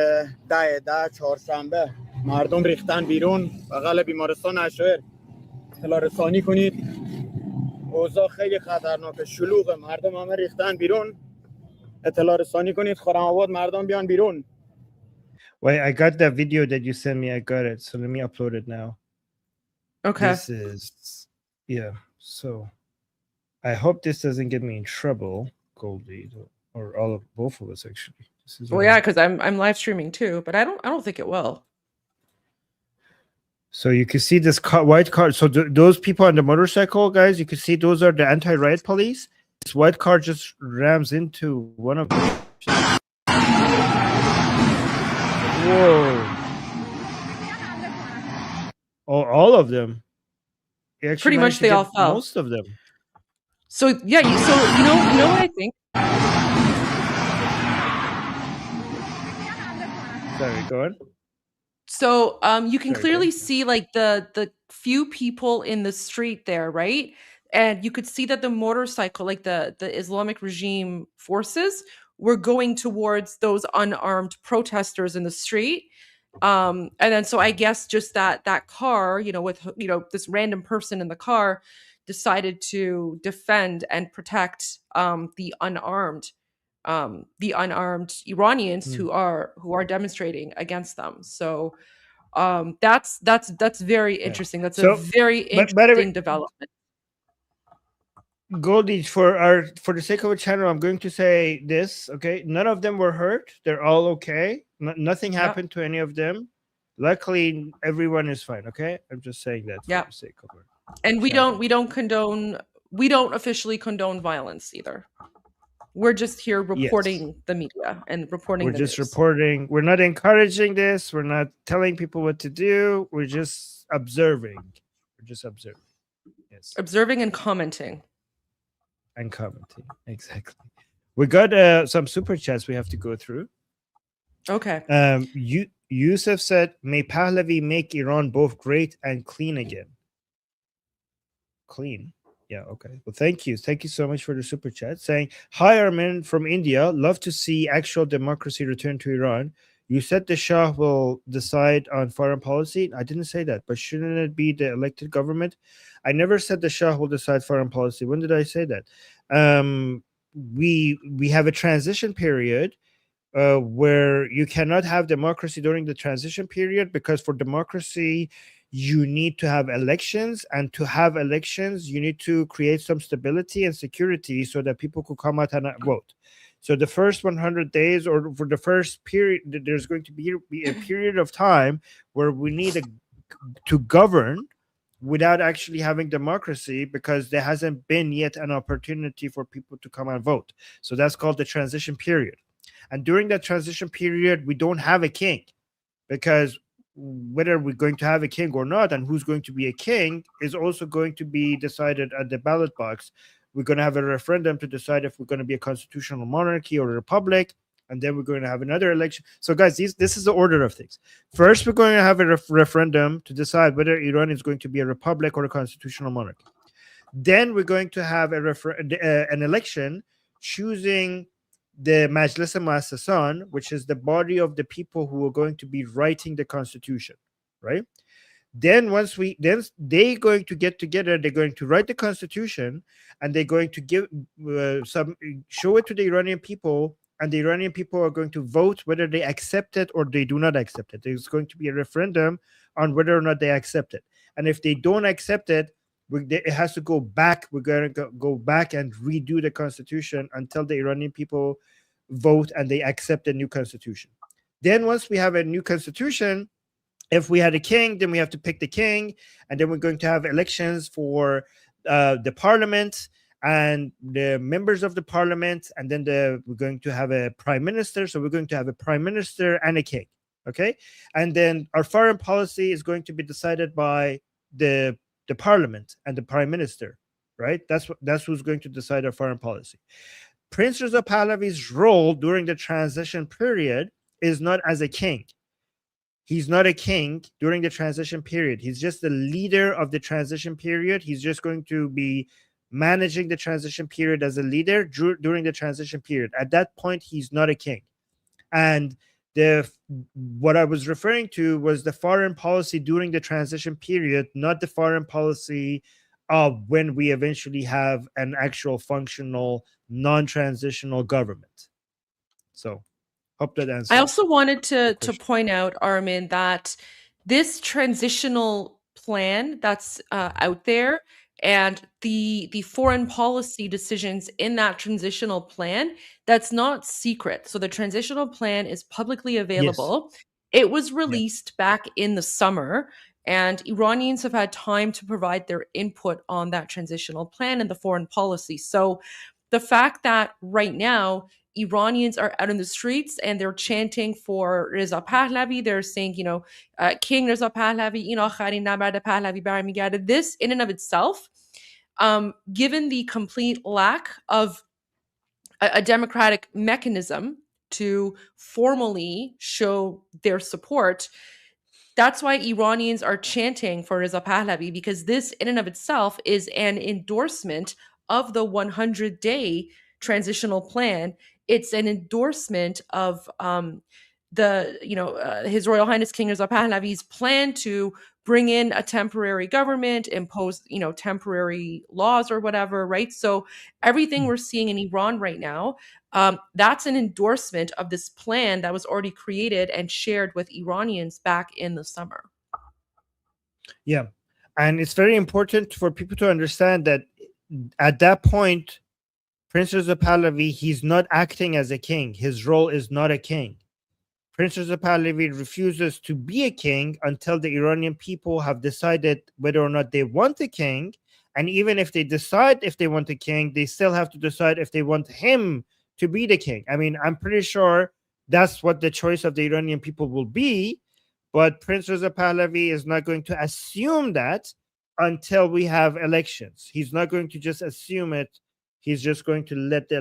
10 چهارشنبه. مردم ریختن بیرون بغل بیمارستان اشایر. اطلاع رسانی کنید، اوضاع خیلی خطرناکه، شلوغ، مردم همه ریختن بیرون. اطلاع رسانی کنید خورم آباد مردم بیان بیرون. Wait, I got that video that you sent me. I got it. So let me upload it now. Okay. This is, yeah. So I hope this doesn't get me in trouble, Goldie, or all of both of us actually. This is Well, yeah, because I'm live streaming too, but I don't think it will. So you can see this white car. So those people on the motorcycle, guys, you can see those are the anti-riot police. This white car just rams into one of them. Whoa! Oh, all of them. Pretty much they all fell. Most of them. So yeah, you know what I think. Sorry, go on. So you can clearly see like the few people in the street there, right? And you could see that the motorcycle, like the Islamic regime forces, were going towards those unarmed protesters in the street. And then so I guess just that car, with this random person in the car, decided to defend and protect the unarmed Iranians who are demonstrating against them. So that's very interesting. That's a very interesting development. Goldie, for the sake of a channel, I'm going to say this. Okay, none of them were hurt. They're all okay. Nothing happened to any of them. Luckily, everyone is fine. Okay, I'm just saying that for the sake of it. And we don't officially condone violence either. We're just here reporting the media and reporting. We're just reporting. We're not encouraging this. We're not telling people what to do. We're just observing. We're just observing. Yes. Observing and commenting. And commenting. Exactly. We got some super chats we have to go through. Okay. Yusuf said, "May Pahlavi make Iran both great and clean again." Clean. Yeah, okay. Well, thank you. Thank you so much for the super chat. Saying, "Hi, Armin from India. Love to see actual democracy return to Iran. You said the Shah will decide on foreign policy. I didn't say that, but shouldn't it be the elected government? I never said the Shah will decide foreign policy. When did I say that? We have a transition period where you cannot have democracy during the transition period, because for democracy, you need to have elections, and to have elections, you need to create some stability and security so that people could come out and vote. So the first 100 days, or for the first period, there's going to be a period of time where we need to govern without actually having democracy, because there hasn't been yet an opportunity for people to come and vote. So that's called the transition period. And during that transition period, we don't have a king, because whether we're going to have a king or not and who's going to be a king is also going to be decided at the ballot box. We're going to have a referendum to decide if we're going to be a constitutional monarchy or a republic, and then we're going to have another election. So guys, this is the order of things. First, we're going to have a referendum to decide whether Iran is going to be a republic or a constitutional monarchy. Then we're going to have an election choosing the Majlis Muassasan, which is the body of the people who are going to be writing the constitution, right? Then they're going to get together, they're going to write the constitution, and they're going to give show it to the Iranian people, and the Iranian people are going to vote whether they accept it or they do not accept it. There's going to be a referendum on whether or not they accept it. And if they don't accept it, it has to go back. We're going to go back and redo the constitution until the Iranian people vote and they accept a new constitution. Then once we have a new constitution, if we had a king, then we have to pick the king, and then we're going to have elections for the parliament and the members of the parliament, and then we're going to have a prime minister. So we're going to have a prime minister and a king, okay? And then our foreign policy is going to be decided by the parliament and the prime minister, right? That's who's going to decide our foreign policy. Prince Reza Pahlavi's role during the transition period is not as a king. He's not a king during the transition period. He's just the leader of the transition period. He's just going to be managing the transition period as a leader during the transition period. At that point, he's not a king. And what I was referring to was the foreign policy during the transition period, not the foreign policy of when we eventually have an actual functional, non-transitional government. So, hope that answers. I also wanted to point out, Armin, that this transitional plan that's out there and the foreign policy decisions in that transitional plan, that's not secret. So the transitional plan is publicly available. Yes. It was released back in the summer, and Iranians have had time to provide their input on that transitional plan and the foreign policy. So the fact that right now Iranians are out in the streets and they're chanting for Reza Pahlavi, they're saying, King Reza Pahlavi, akharin nabarde Pahlavi barmigerde. This in and of itself, given the complete lack of a democratic mechanism to formally show their support, that's why Iranians are chanting for Reza Pahlavi, because this in and of itself is an endorsement of the 100-day transitional plan. It's an endorsement of His Royal Highness King Reza Pahlavi's plan to bring in a temporary government, impose temporary laws or whatever, right? So everything we're seeing in Iran right now, that's an endorsement of this plan that was already created and shared with Iranians back in the summer. Yeah, and it's very important for people to understand that at that point, Prince Reza Pahlavi, he's not acting as a king. His role is not a king. Prince Reza Pahlavi refuses to be a king until the Iranian people have decided whether or not they want a king. And even if they decide if they want a king, they still have to decide if they want him to be the king. I mean, I'm pretty sure that's what the choice of the Iranian people will be. But Prince Reza Pahlavi is not going to assume that until we have elections. He's not going to just assume it. He's just going to let the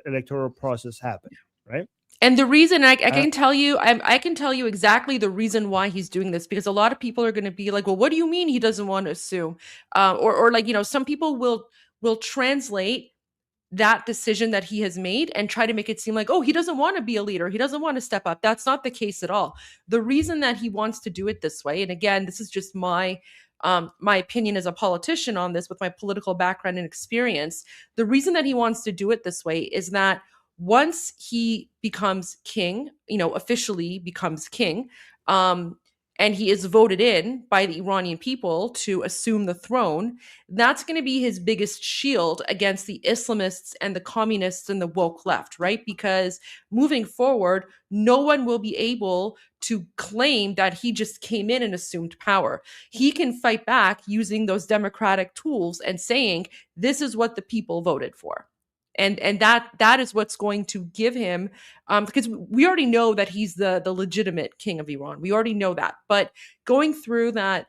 electoral process happen, right? And the reason I can tell you, I can tell you exactly the reason why he's doing this, because a lot of people are going to be like, well, what do you mean he doesn't want to assume? Or some people will translate that decision that he has made and try to make it seem like, oh, he doesn't want to be a leader. He doesn't want to step up. That's not the case at all. The reason that he wants to do it this way, and again, this is just my opinion as a politician on this with my political background and experience. The reason that he wants to do it this way is that once he becomes king, officially becomes king, and he is voted in by the Iranian people to assume the throne, that's going to be his biggest shield against the Islamists and the communists and the woke left, right? Because moving forward, no one will be able to claim that he just came in and assumed power. He can fight back using those democratic tools and saying, this is what the people voted for. and that is what's going to give him, because we already know that he's the legitimate king of Iran. We already know that, but going through that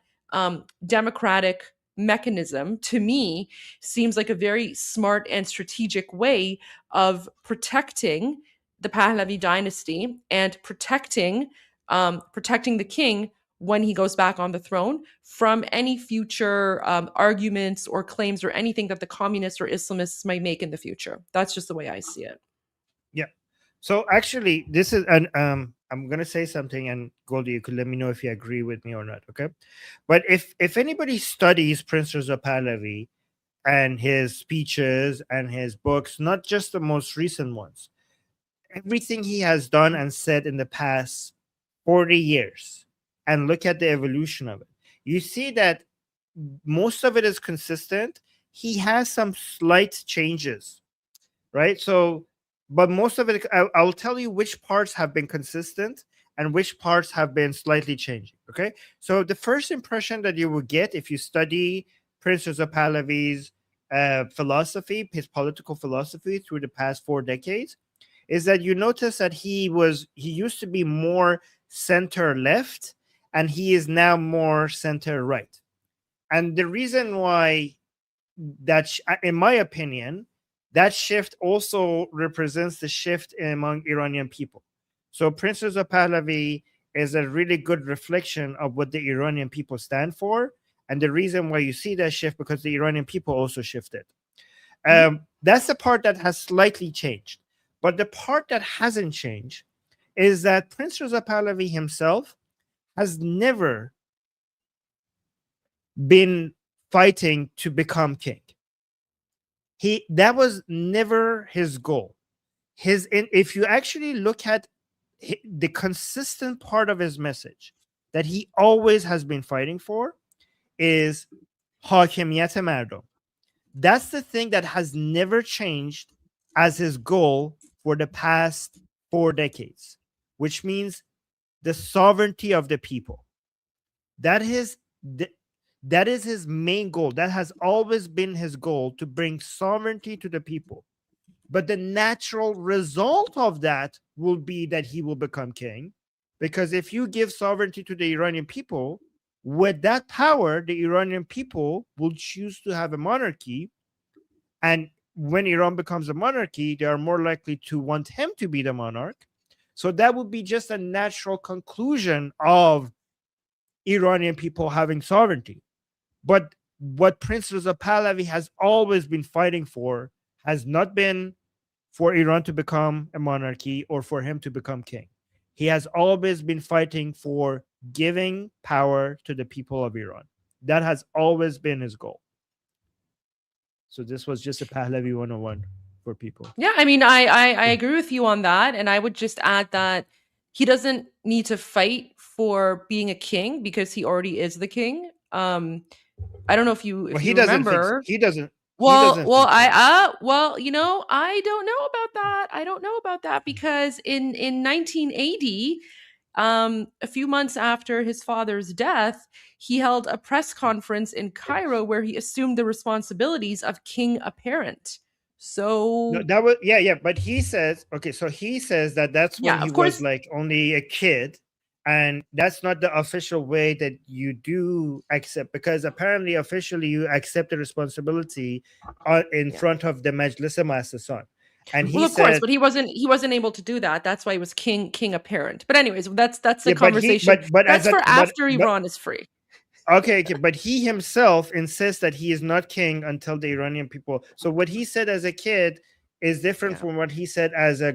democratic mechanism to me seems like a very smart and strategic way of protecting the Pahlavi dynasty and protecting the king when he goes back on the throne from any future arguments or claims or anything that the communists or Islamists might make in the future. That's just the way I see it. Yeah. So actually, this is an I'm gonna say something, and Goldie, you could let me know if you agree with me or not. Okay. But if anybody studies Prince Reza Pahlavi and his speeches and his books, not just the most recent ones, everything he has done and said in the past 40 years, and look at the evolution of it, you see that most of it is consistent. He has some slight changes, right? So, but most of it, I'll tell you which parts have been consistent and which parts have been slightly changing. Okay. So the first impression that you will get if you study Prince Reza Pahlavi's philosophy, his political philosophy through the past 4 decades, is that you notice that he used to be more center left, and he is now more center right. And the reason why that, in my opinion, that shift also represents the shift among Iranian people. So Prince Reza Pahlavi is a really good reflection of what the Iranian people stand for. And the reason why you see that shift, because the Iranian people also shifted. That's the part that has slightly changed. But the part that hasn't changed is that Prince Reza Pahlavi himself has never been fighting to become king. That was never his goal. If you actually look at the consistent part of his message that he always has been fighting for is Hakimiyat Mardom. That's the thing that has never changed as his goal for the past 4 decades, which means the sovereignty of the people. That is his main goal. That has always been his goal, to bring sovereignty to the people. But the natural result of that will be that he will become king, because if you give sovereignty to the Iranian people, with that power, the Iranian people will choose to have a monarchy. And when Iran becomes a monarchy, they are more likely to want him to be the monarch. So that would be just a natural conclusion of Iranian people having sovereignty. But what Prince Reza Pahlavi has always been fighting for has not been for Iran to become a monarchy or for him to become king. He has always been fighting for giving power to the people of Iran. That has always been his goal. So this was just a Pahlavi 101 for people. Yeah, I mean, I agree with you on that. And I would just add that he doesn't need to fight for being a king because he already is the king. I don't know if you remember. He doesn't. Well, you know, I don't know about that. I don't know about that because in 1980, a few months after his father's death, he held a press conference in Cairo where he assumed the responsibilities of king apparent. So no, that was but he says that that's when he was like only a kid, and that's not the official way that you do accept, because apparently officially you accept the responsibility in front of the Majlis Mu'assisan. And he of course, but he wasn't able to do that. That's why he was king apparent. But anyways, that's the conversation. But that's for after Iran is free. Okay, but he himself insists that he is not king until the Iranian people. So what he said as a kid is different from what he said as a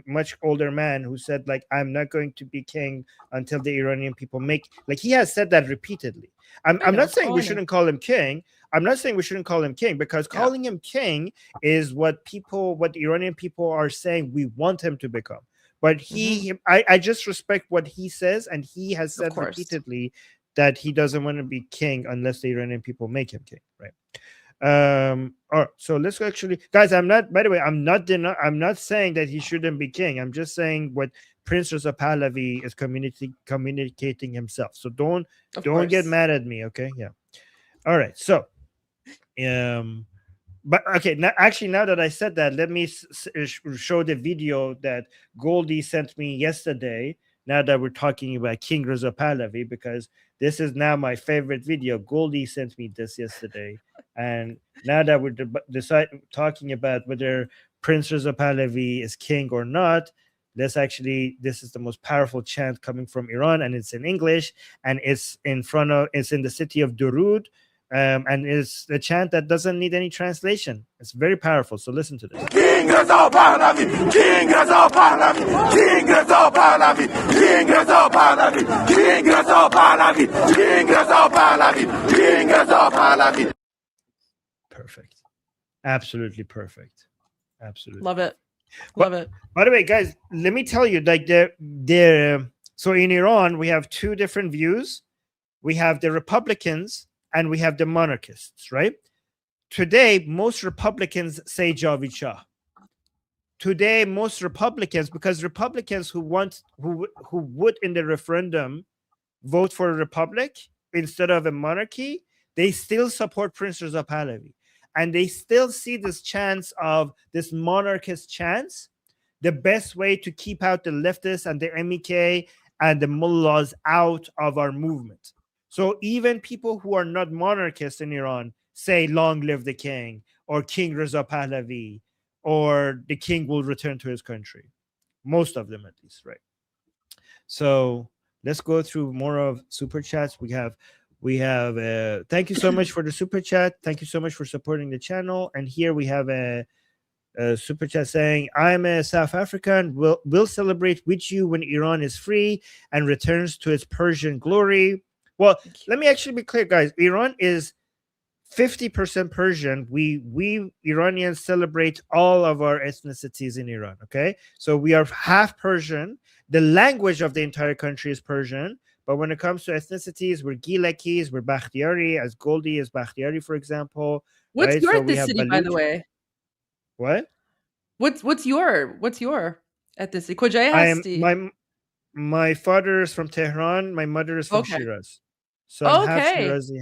much older man who said, like, I'm not going to be king until the Iranian people make. Like, he has said that repeatedly. I'm not saying we shouldn't call him king. I'm not saying we shouldn't call him king, because calling him king is what the Iranian people are saying we want him to become. But I just respect what he says, and he has said repeatedly that he doesn't want to be king unless the Iranian people make him king, right? All right, so let's actually, guys, I'm not saying that he shouldn't be king. I'm just saying what Prince Reza Pahlavi is communicating himself. So don't get mad at me, okay? Yeah. All right. So But okay, now that I said that, let me show the video that Goldie sent me yesterday. Now that we're talking about King Reza Pahlavi, because this is now my favorite video. Goldie sent me this yesterday, and now that we're talking about whether Prince Reza Pahlavi is king or not, this is the most powerful chant coming from Iran, and it's in English, and it's in the city of Durud. And it's a chant that doesn't need any translation. It's very powerful. So listen to this. King Reza Pahlavi, King Reza Pahlavi, King Reza Pahlavi, King Reza Pahlavi, King Reza Pahlavi, King Reza Pahlavi, King Reza Pahlavi. Perfect. Absolutely perfect. Absolutely. Love it. Love it. By the way, guys, let me tell you, like so in Iran, we have two different views. We have the Republicans and we have the monarchists, right? Today, most Republicans say Javid Shah. Today, most Republicans, because Republicans who would in the referendum vote for a republic instead of a monarchy, they still support Prince Reza Pahlavi. And they still see this chance of this monarchist chance, the best way to keep out the leftists and the MEK and the mullahs out of our movement. So even people who are not monarchists in Iran say long live the king, or King Reza Pahlavi, or the king will return to his country. Most of them, at least, right? So let's go through more of super chats. We have thank you so much for the super chat. Thank you so much for supporting the channel. And here we have a super chat saying, I'm a South African. We'll celebrate with you when Iran is free and returns to its Persian glory. Well, let me actually be clear, guys. Iran is 50% Persian. We Iranians celebrate all of our ethnicities in Iran, okay? So we are half Persian. The language of the entire country is Persian. But when it comes to ethnicities, we're Gilakis, we're Bakhtiari, as Goldie is Bakhtiari, for example. What's right? your So ethnicity, by the way? What? What's your ethnicity? Kojai my father is from Tehran. My mother is from Shiraz. So I'm half Shirazi.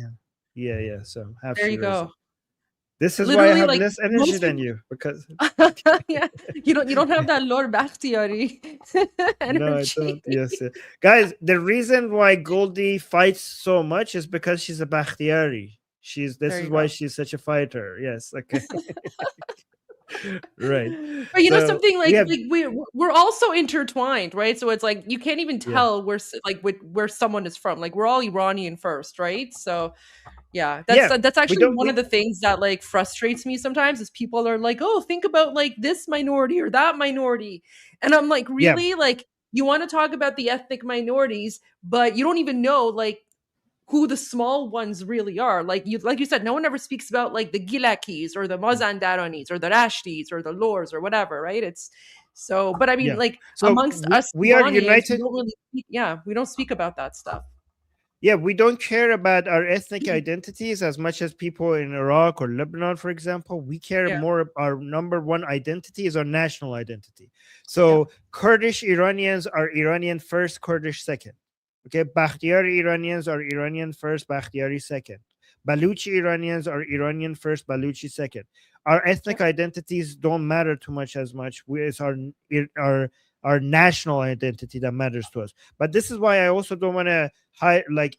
Yeah. So half there Shirazi. You go. This is why I have less energy than you, because yeah, you don't have that Lord Bakhtiari energy. No, I don't. Yes, guys. The reason why Goldie fights so much is because she's a Bakhtiari. This is why she's such a fighter. Yes. Okay. Right. But you know something, like we're also intertwined, right? So it's like you can't even tell where someone is from. Like we're all Iranian first, right? So yeah, that's actually one of the things that like frustrates me sometimes is people are like, oh, think about like this minority or that minority. And I'm like, really? Like you want to talk about the ethnic minorities, but you don't even know like who the small ones really are. Like you said, no one ever speaks about like the Gilakis or the Mazandaranis or the Rashtis or the Lors or whatever, right? It's so, but I mean, like amongst us, we are united. We don't really we don't speak about that stuff. Yeah, we don't care about our ethnic identities as much as people in Iraq or Lebanon, for example. We care more. Our number one identity is our national identity. So Kurdish Iranians are Iranian first, Kurdish second. Okay, Bakhtiari Iranians are Iranian first, Bakhtiari second. Baluchi Iranians are Iranian first, Baluchi second. Our ethnic identities don't matter too much as much. It's our national identity that matters to us. But this is why I also don't want to hide, like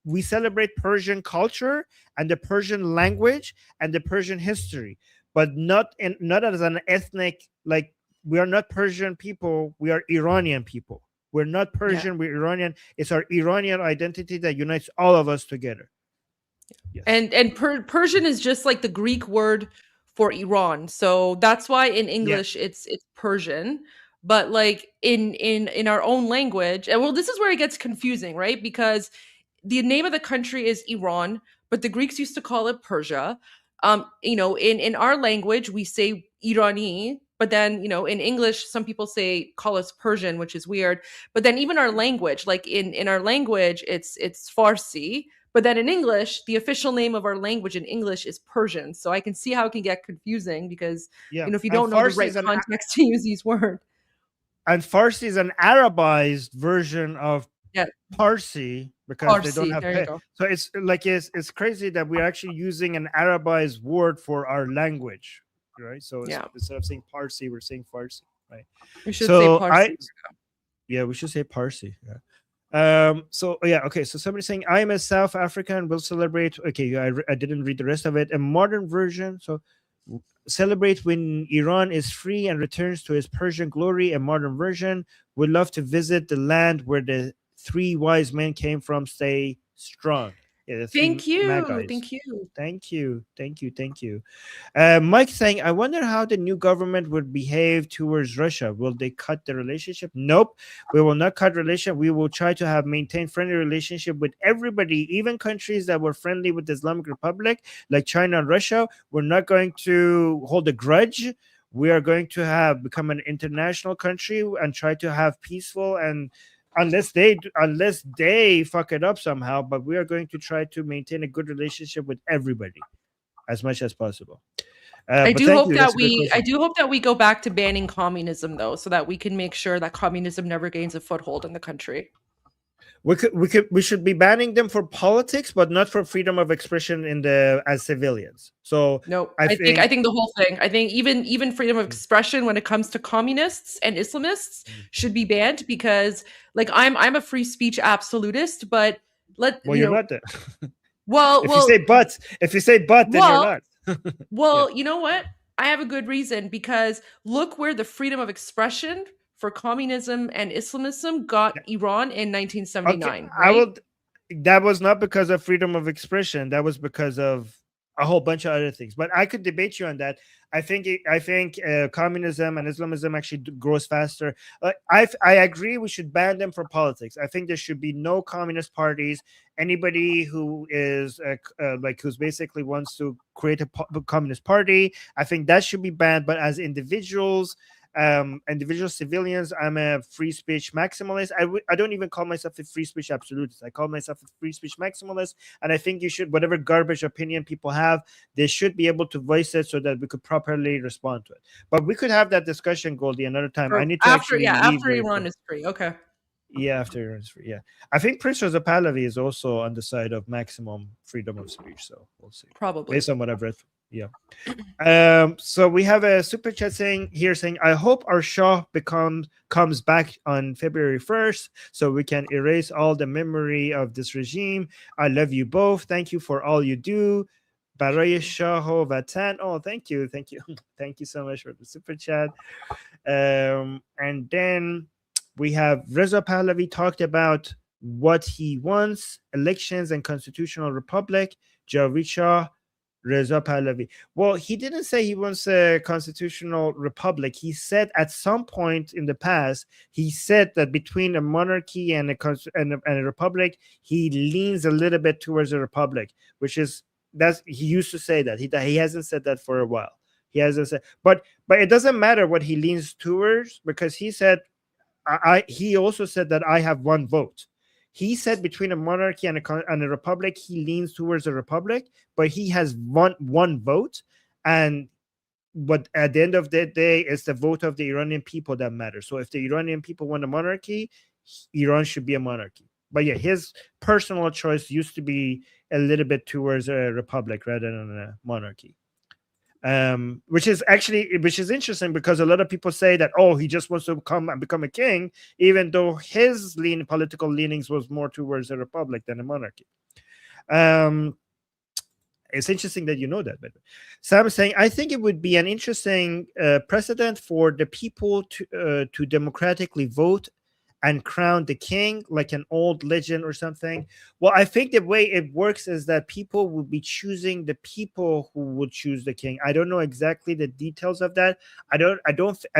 we celebrate Persian culture and the Persian language and the Persian history, but not as an ethnic, like we are not Persian people, we are Iranian people. We're not Persian, we're Iranian. It's our Iranian identity that unites all of us together. Yes. And Persian is just like the Greek word for Iran. So that's why in English it's Persian. But like in our own language, and well, this is where it gets confusing, right? Because the name of the country is Iran, but the Greeks used to call it Persia. In our language, we say Irani, but then, in English, some people call us Persian, which is weird. But then even our language, like in our language, it's Farsi. But then in English, the official name of our language in English is Persian. So I can see how it can get confusing because, if you don't know the right context to use these words. And Farsi is an Arabized version of Parsi, because they don't Farsi, have there you go. So it's like it's crazy that we're actually using an Arabized word for our language, right? So Yeah. instead of saying Parsi, we're saying Farsi, right? We should So say Parsi. yeah, we should say Parsi. Yeah. So yeah, okay. So somebody's saying I'm a South African. Will celebrate. Okay, I didn't read the rest of it. A modern version. So celebrate when Iran is free and returns to its Persian glory. A modern version. Would love to visit the land where the three wise men came from. Stay strong. Yeah, the three Thank you. Magi's. Thank you. Thank you. Thank you. Thank you. Mike saying, I wonder how the new government would behave towards Russia. Will they cut the relationship? Nope. We will not cut relationship. We will try to have maintain friendly relationship with everybody, even countries that were friendly with the Islamic Republic, like China and Russia. We're not going to hold a grudge. We are going to have become an international country and try to have peaceful and unless they fuck it up somehow, but we are going to try to maintain a good relationship with everybody as much as possible. I do hope that we go back to banning communism though, so that we can make sure that communism never gains a foothold in the country. We should be banning them for politics, but not for freedom of expression as civilians. So no, I think the whole thing. I think even freedom of expression when it comes to communists and Islamists should be banned, because like I'm a free speech absolutist, but you're not that. If you say but, then you're not. Well, you know what? I have a good reason, because look where the freedom of expression for communism and Islamism got Iran in 1979. Okay, right? That was not because of freedom of expression. That was because of a whole bunch of other things. But I could debate you on that. I think communism and Islamism actually grows faster. I agree we should ban them for politics. I think there should be no communist parties. Anybody who is who's basically wants to create a communist party, I think that should be banned. But as individual civilians, I'm a free speech maximalist. I don't even call myself a free speech absolutist. I call myself a free speech maximalist, and I think you should, whatever garbage opinion people have, they should be able to voice it so that we could properly respond to it. But we could have that discussion, Goldie, another time. I need to after Iran is free. Okay. Yeah, after Iran is free. Yeah, I think Prince Reza Pahlavi is also on the side of maximum freedom of speech. So we'll see. Probably based on what I've read. Yeah. So we have a super chat saying, I hope our Shah comes back on February 1st so we can erase all the memory of this regime. I love you both. Thank you for all you do. Baraye Shah o Vatan. Oh, thank you. Thank you so much for the super chat. And then we have Reza Pahlavi talked about what he wants: elections and constitutional republic. Javed Shah, Reza Pahlavi. Well, he didn't say he wants a constitutional republic. He said at some point in the past, he said that between a monarchy and a republic, he leans a little bit towards a republic, he used to say that. He hasn't said that for a while. He hasn't said, but it doesn't matter what he leans towards, because he said, he also said that I have one vote. He said between a monarchy and a republic, he leans towards a republic, but he has one vote. But at the end of the day, it's the vote of the Iranian people that matters. So if the Iranian people want a monarchy, Iran should be a monarchy. But yeah, his personal choice used to be a little bit towards a republic rather than a monarchy. Which is interesting, because a lot of people say that, he just wants to come and become a king, even though his political leanings was more towards a republic than a monarchy. It's interesting that you know that. But Sam is saying, I think it would be an interesting precedent for the people to democratically vote and crown the king, like an old legend or something. Well, I think the way it works is that people will be choosing the people who would choose the king. I don't know exactly the details of that. I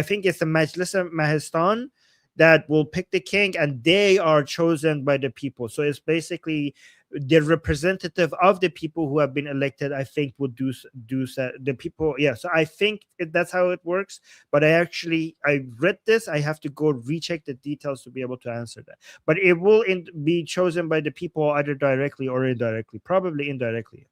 think it's the Majlis Mahistan that will pick the king, and they are chosen by the people. So it's basically the representative of the people who have been elected, I think, would do the people. Yeah, so I think that's how it works. But I read this. I have to go recheck the details to be able to answer that. But it will be chosen by the people either directly or indirectly, probably indirectly.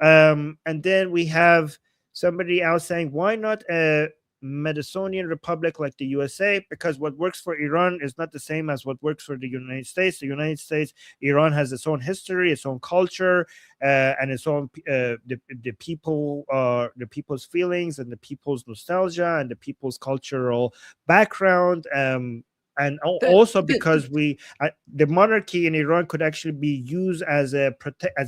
And then we have somebody else saying, why not a Mediterranean republic like the USA, because what works for Iran is not the same as what works for the United States. The United States, Iran has its own history, its own culture, and its own the people's feelings and the people's nostalgia and the people's cultural background. And also because the monarchy in Iran could actually be used as a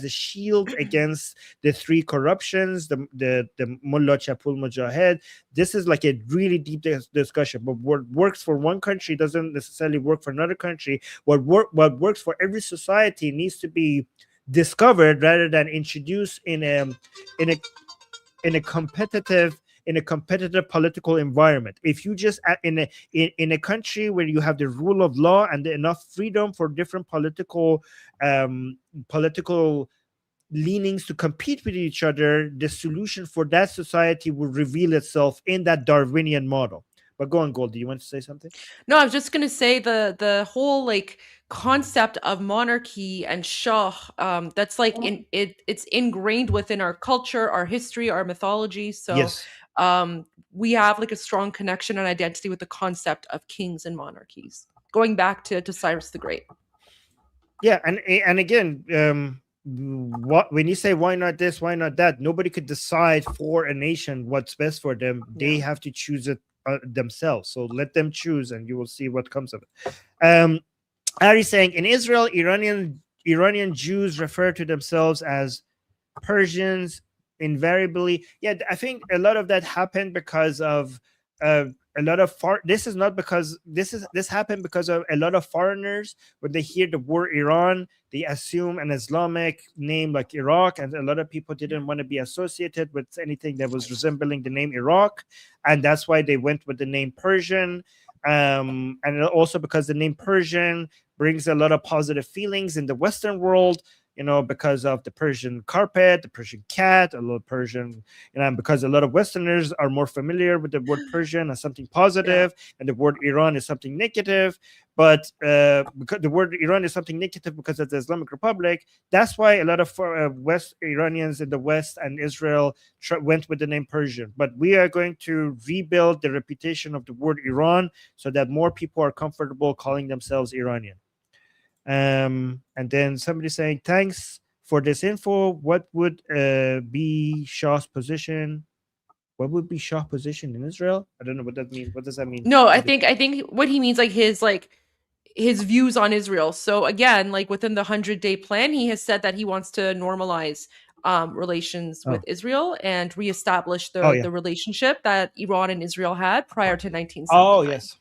shield against the three corruptions, the Mullah Chapul Mujahid. This is like a really deep discussion. But what works for one country doesn't necessarily work for another country. What works for every society needs to be discovered rather than introduced in a competitive political environment. If you just in a country where you have the rule of law and enough freedom for different political leanings to compete with each other, the solution for that society will reveal itself in that Darwinian model. But go on, Gold. Do you want to say something? No, I was just going to say the whole like concept of monarchy and Shah, that's like it's ingrained within our culture, our history, our mythology. So yes. We have like a strong connection and identity with the concept of kings and monarchies, going back to Cyrus the Great. Yeah, and again, when you say why not this, why not that, nobody could decide for a nation what's best for them. They have to choose it themselves. So let them choose, and you will see what comes of it. Ari saying in Israel, Iranian Jews refer to themselves as Persians invariably. Yeah, I think a lot of that happened because of a lot of this happened because of a lot of foreigners. When they hear the word Iran, they assume an Islamic name like Iraq, and a lot of people didn't want to be associated with anything that was resembling the name Iraq, and that's why they went with the name Persian. And also because the name Persian brings a lot of positive feelings in the Western world, because of the Persian carpet, the Persian cat, a lot of Persian, because a lot of Westerners are more familiar with the word Persian as something positive, and the word Iran is something negative. But because the word Iran is something negative because of the Islamic Republic, that's why a lot of West Iranians in the West and Israel went with the name Persian. But we are going to rebuild the reputation of the word Iran so that more people are comfortable calling themselves Iranian. And then somebody saying, thanks for this info. What would be Shah's position? What would be Shah's position in Israel? I don't know what that means. What does that mean? No, I think what he means, like his views on Israel. So again, like within the 100-day plan, he has said that he wants to normalize relations with Israel and reestablish the relationship that Iran and Israel had prior to 1979. Oh, yes.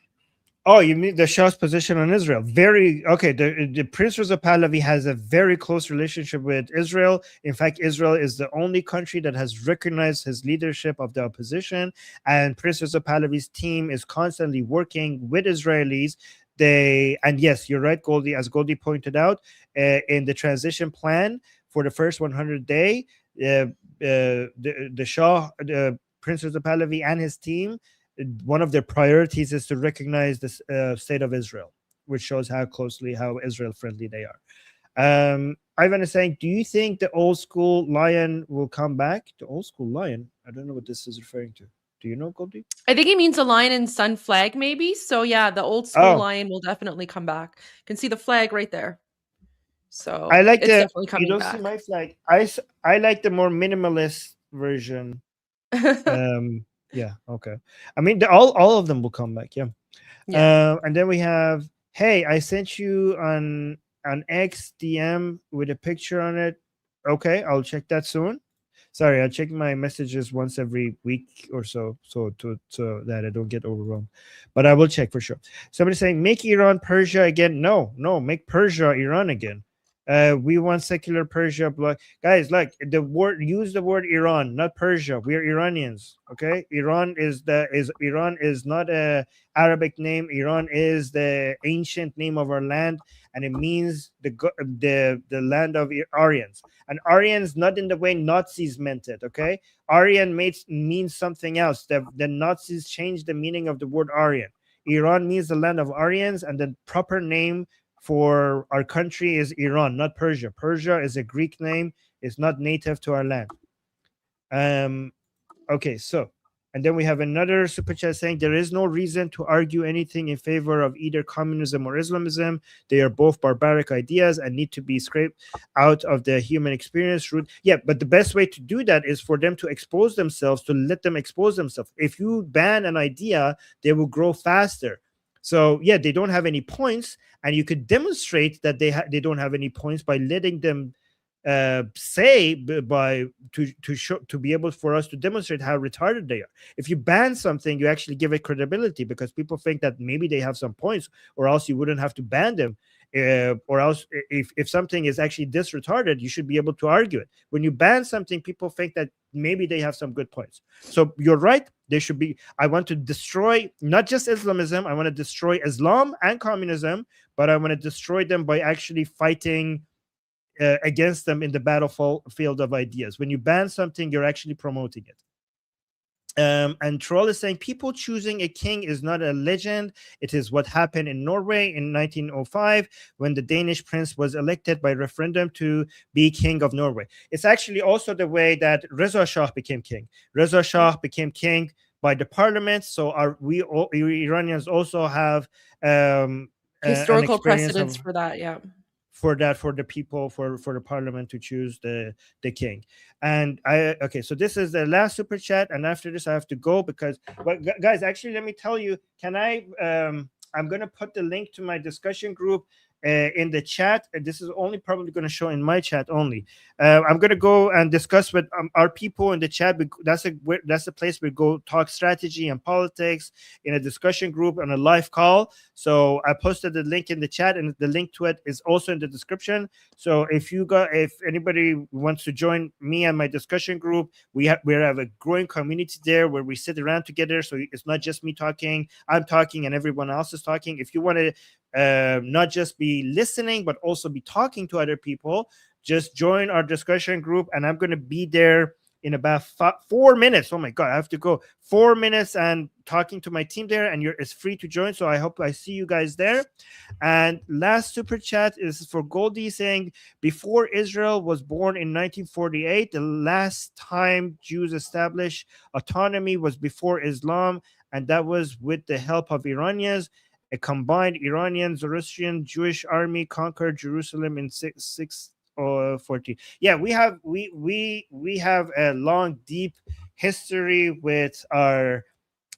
Oh, you mean the Shah's position on Israel? The Prince Reza Pahlavi has a very close relationship with Israel. In fact, Israel is the only country that has recognized his leadership of the opposition, and Prince Reza Pahlavi's team is constantly working with Israelis. And yes, you're right, Goldie. As Goldie pointed out, in the transition plan for the first 100-day, the Shah, Prince Reza Pahlavi, and his team, one of their priorities is to recognize the state of Israel, which shows how Israel friendly they are. Ivan is saying, do you think the old school lion will come back? The old school lion? I don't know what this is referring to. Do you know, Goldie? I think he means a lion and sun flag, maybe. So yeah, the old school lion will definitely come back. You can see the flag right there. So I like it's definitely coming you don't back. see my flag. I like the more minimalist version. Yeah, okay. I mean, all of them will come back. Yeah. And then we have, hey, I sent you an X DM with a picture on it. Okay, I'll check that soon. Sorry, I check my messages once every week or so that I don't get overwhelmed. But I will check for sure. Somebody saying, make Iran Persia again. No, make Persia Iran again. We want secular Persia. Guys, like use the word Iran, not Persia. We are Iranians. Okay, Iran is not a Arabic name. Iran is the ancient name of our land, and it means the land of Aryans. And Aryans, not in the way Nazis meant it. Okay, Aryan means something else. The Nazis changed the meaning of the word Aryan. Iran means the land of Aryans, and the proper name for our country is Iran, not Persia. Persia is a Greek name. It's not native to our land. Okay, so And then we have another super chat saying there is no reason to argue anything in favor of either communism or Islamism. They are both barbaric ideas and need to be scraped out of the human experience root. Yeah, but the best way to do that is for them to expose themselves, to let them expose themselves. If you ban an idea, they will grow faster. So yeah, they don't have any points, and you could demonstrate that they don't have any points by letting them say by to be able for us to demonstrate how retarded they are. If you ban something, you actually give it credibility because people think that maybe they have some points, or else you wouldn't have to ban them. Or else, if something is actually this retarded, you should be able to argue it. When you ban something, people think that maybe they have some good points. So you're right. They should be. I want to destroy not just Islamism. I want to destroy Islam and communism, but I want to destroy them by actually fighting against them in the battlefield of ideas. When you ban something, you're actually promoting it. And Troll is saying people choosing a king is not a legend. It is what happened in Norway in 1905 when the Danish prince was elected by referendum to be king of Norway. It's actually also the way that Reza Shah became king. Reza Shah became king by the parliament. So we Iranians also have historical precedents for that. Yeah. For the people, for the parliament to choose the king. And so this is the last super chat, and after this I have to go because, but guys, actually let me tell you, can I I'm gonna put the link to my discussion group in the chat. This is only probably going to show in my chat only. I'm going to go and discuss with our people in the chat. That's a place we go talk strategy and politics in a discussion group on a live call. So I posted the link in the chat, and the link to it is also in the description. So if anybody wants to join me and my discussion group, we have a growing community there where we sit around together. So it's not just me talking, I'm talking, and everyone else is talking. If you want to not just be listening but also be talking to other people, just join our discussion group, and I'm going to be there in about 4 minutes. Oh my god, I have to go 4 minutes and talking to my team there, and it's free to join. So I hope I see you guys there. And last super chat is for Goldie saying, before Israel was born in 1948, the last time Jews established autonomy was before Islam, and that was with the help of Iranians. A combined Iranian Zoroastrian Jewish army conquered Jerusalem in 614. Yeah, we have a long, deep history with our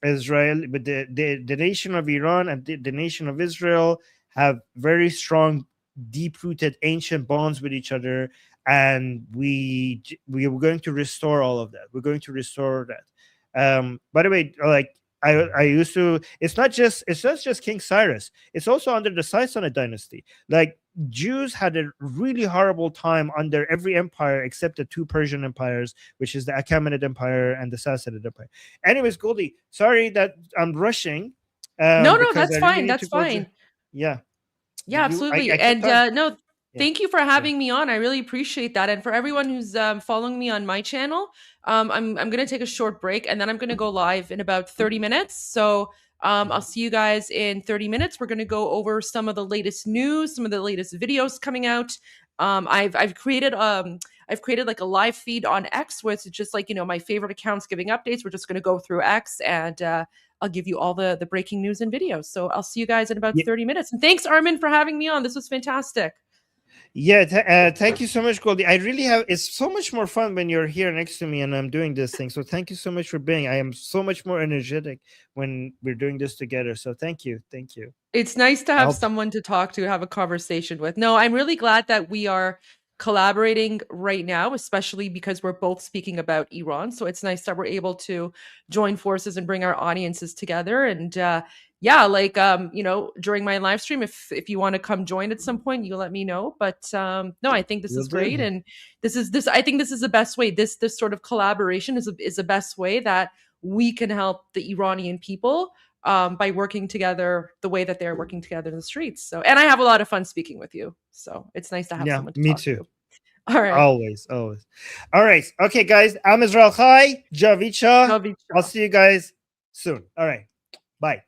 Israel, with the nation of Iran and the nation of Israel have very strong, deep-rooted, ancient bonds with each other, and we are going to restore all of that. We're going to restore that. By the way, like, I used to. It's not just King Cyrus. It's also under the Sassanid dynasty. Like, Jews had a really horrible time under every empire except the two Persian empires, which is the Achaemenid Empire and the Sassanid Empire. Anyways, Goldie, sorry that I'm rushing. No, that's fine. That's fine. Yeah, absolutely. Thank you for having me on. I really appreciate that. And for everyone who's following me on my channel, I'm going to take a short break, and then I'm going to go live in about 30 minutes. So I'll see you guys in 30 minutes. We're going to go over some of the latest news, some of the latest videos coming out. I've created like a live feed on X with just like, my favorite accounts giving updates. We're just going to go through X, and I'll give you all the breaking news and videos. So I'll see you guys in about 30 minutes. And thanks, Armin, for having me on. This was fantastic. Yeah, thank you so much, Goldie. It's so much more fun when you're here next to me and I'm doing this thing. So thank you so much for being. I am so much more energetic when we're doing this together. So thank you. It's nice to have someone to talk to, have a conversation with. No, I'm really glad that we are collaborating right now, especially because we're both speaking about Iran. So it's nice that we're able to join forces and bring our audiences together. And during my live stream, if you want to come join at some point, you let me know. But no, I think this is great, and I think this is the best way. This sort of collaboration is the best way that we can help the Iranian people by working together the way that they're working together in the streets. So, and I have a lot of fun speaking with you. So it's nice to have someone to talk to. All right. Always. All right. Okay, guys. I'm Israel Chai, Javid Shah. I'll see you guys soon. All right. Bye.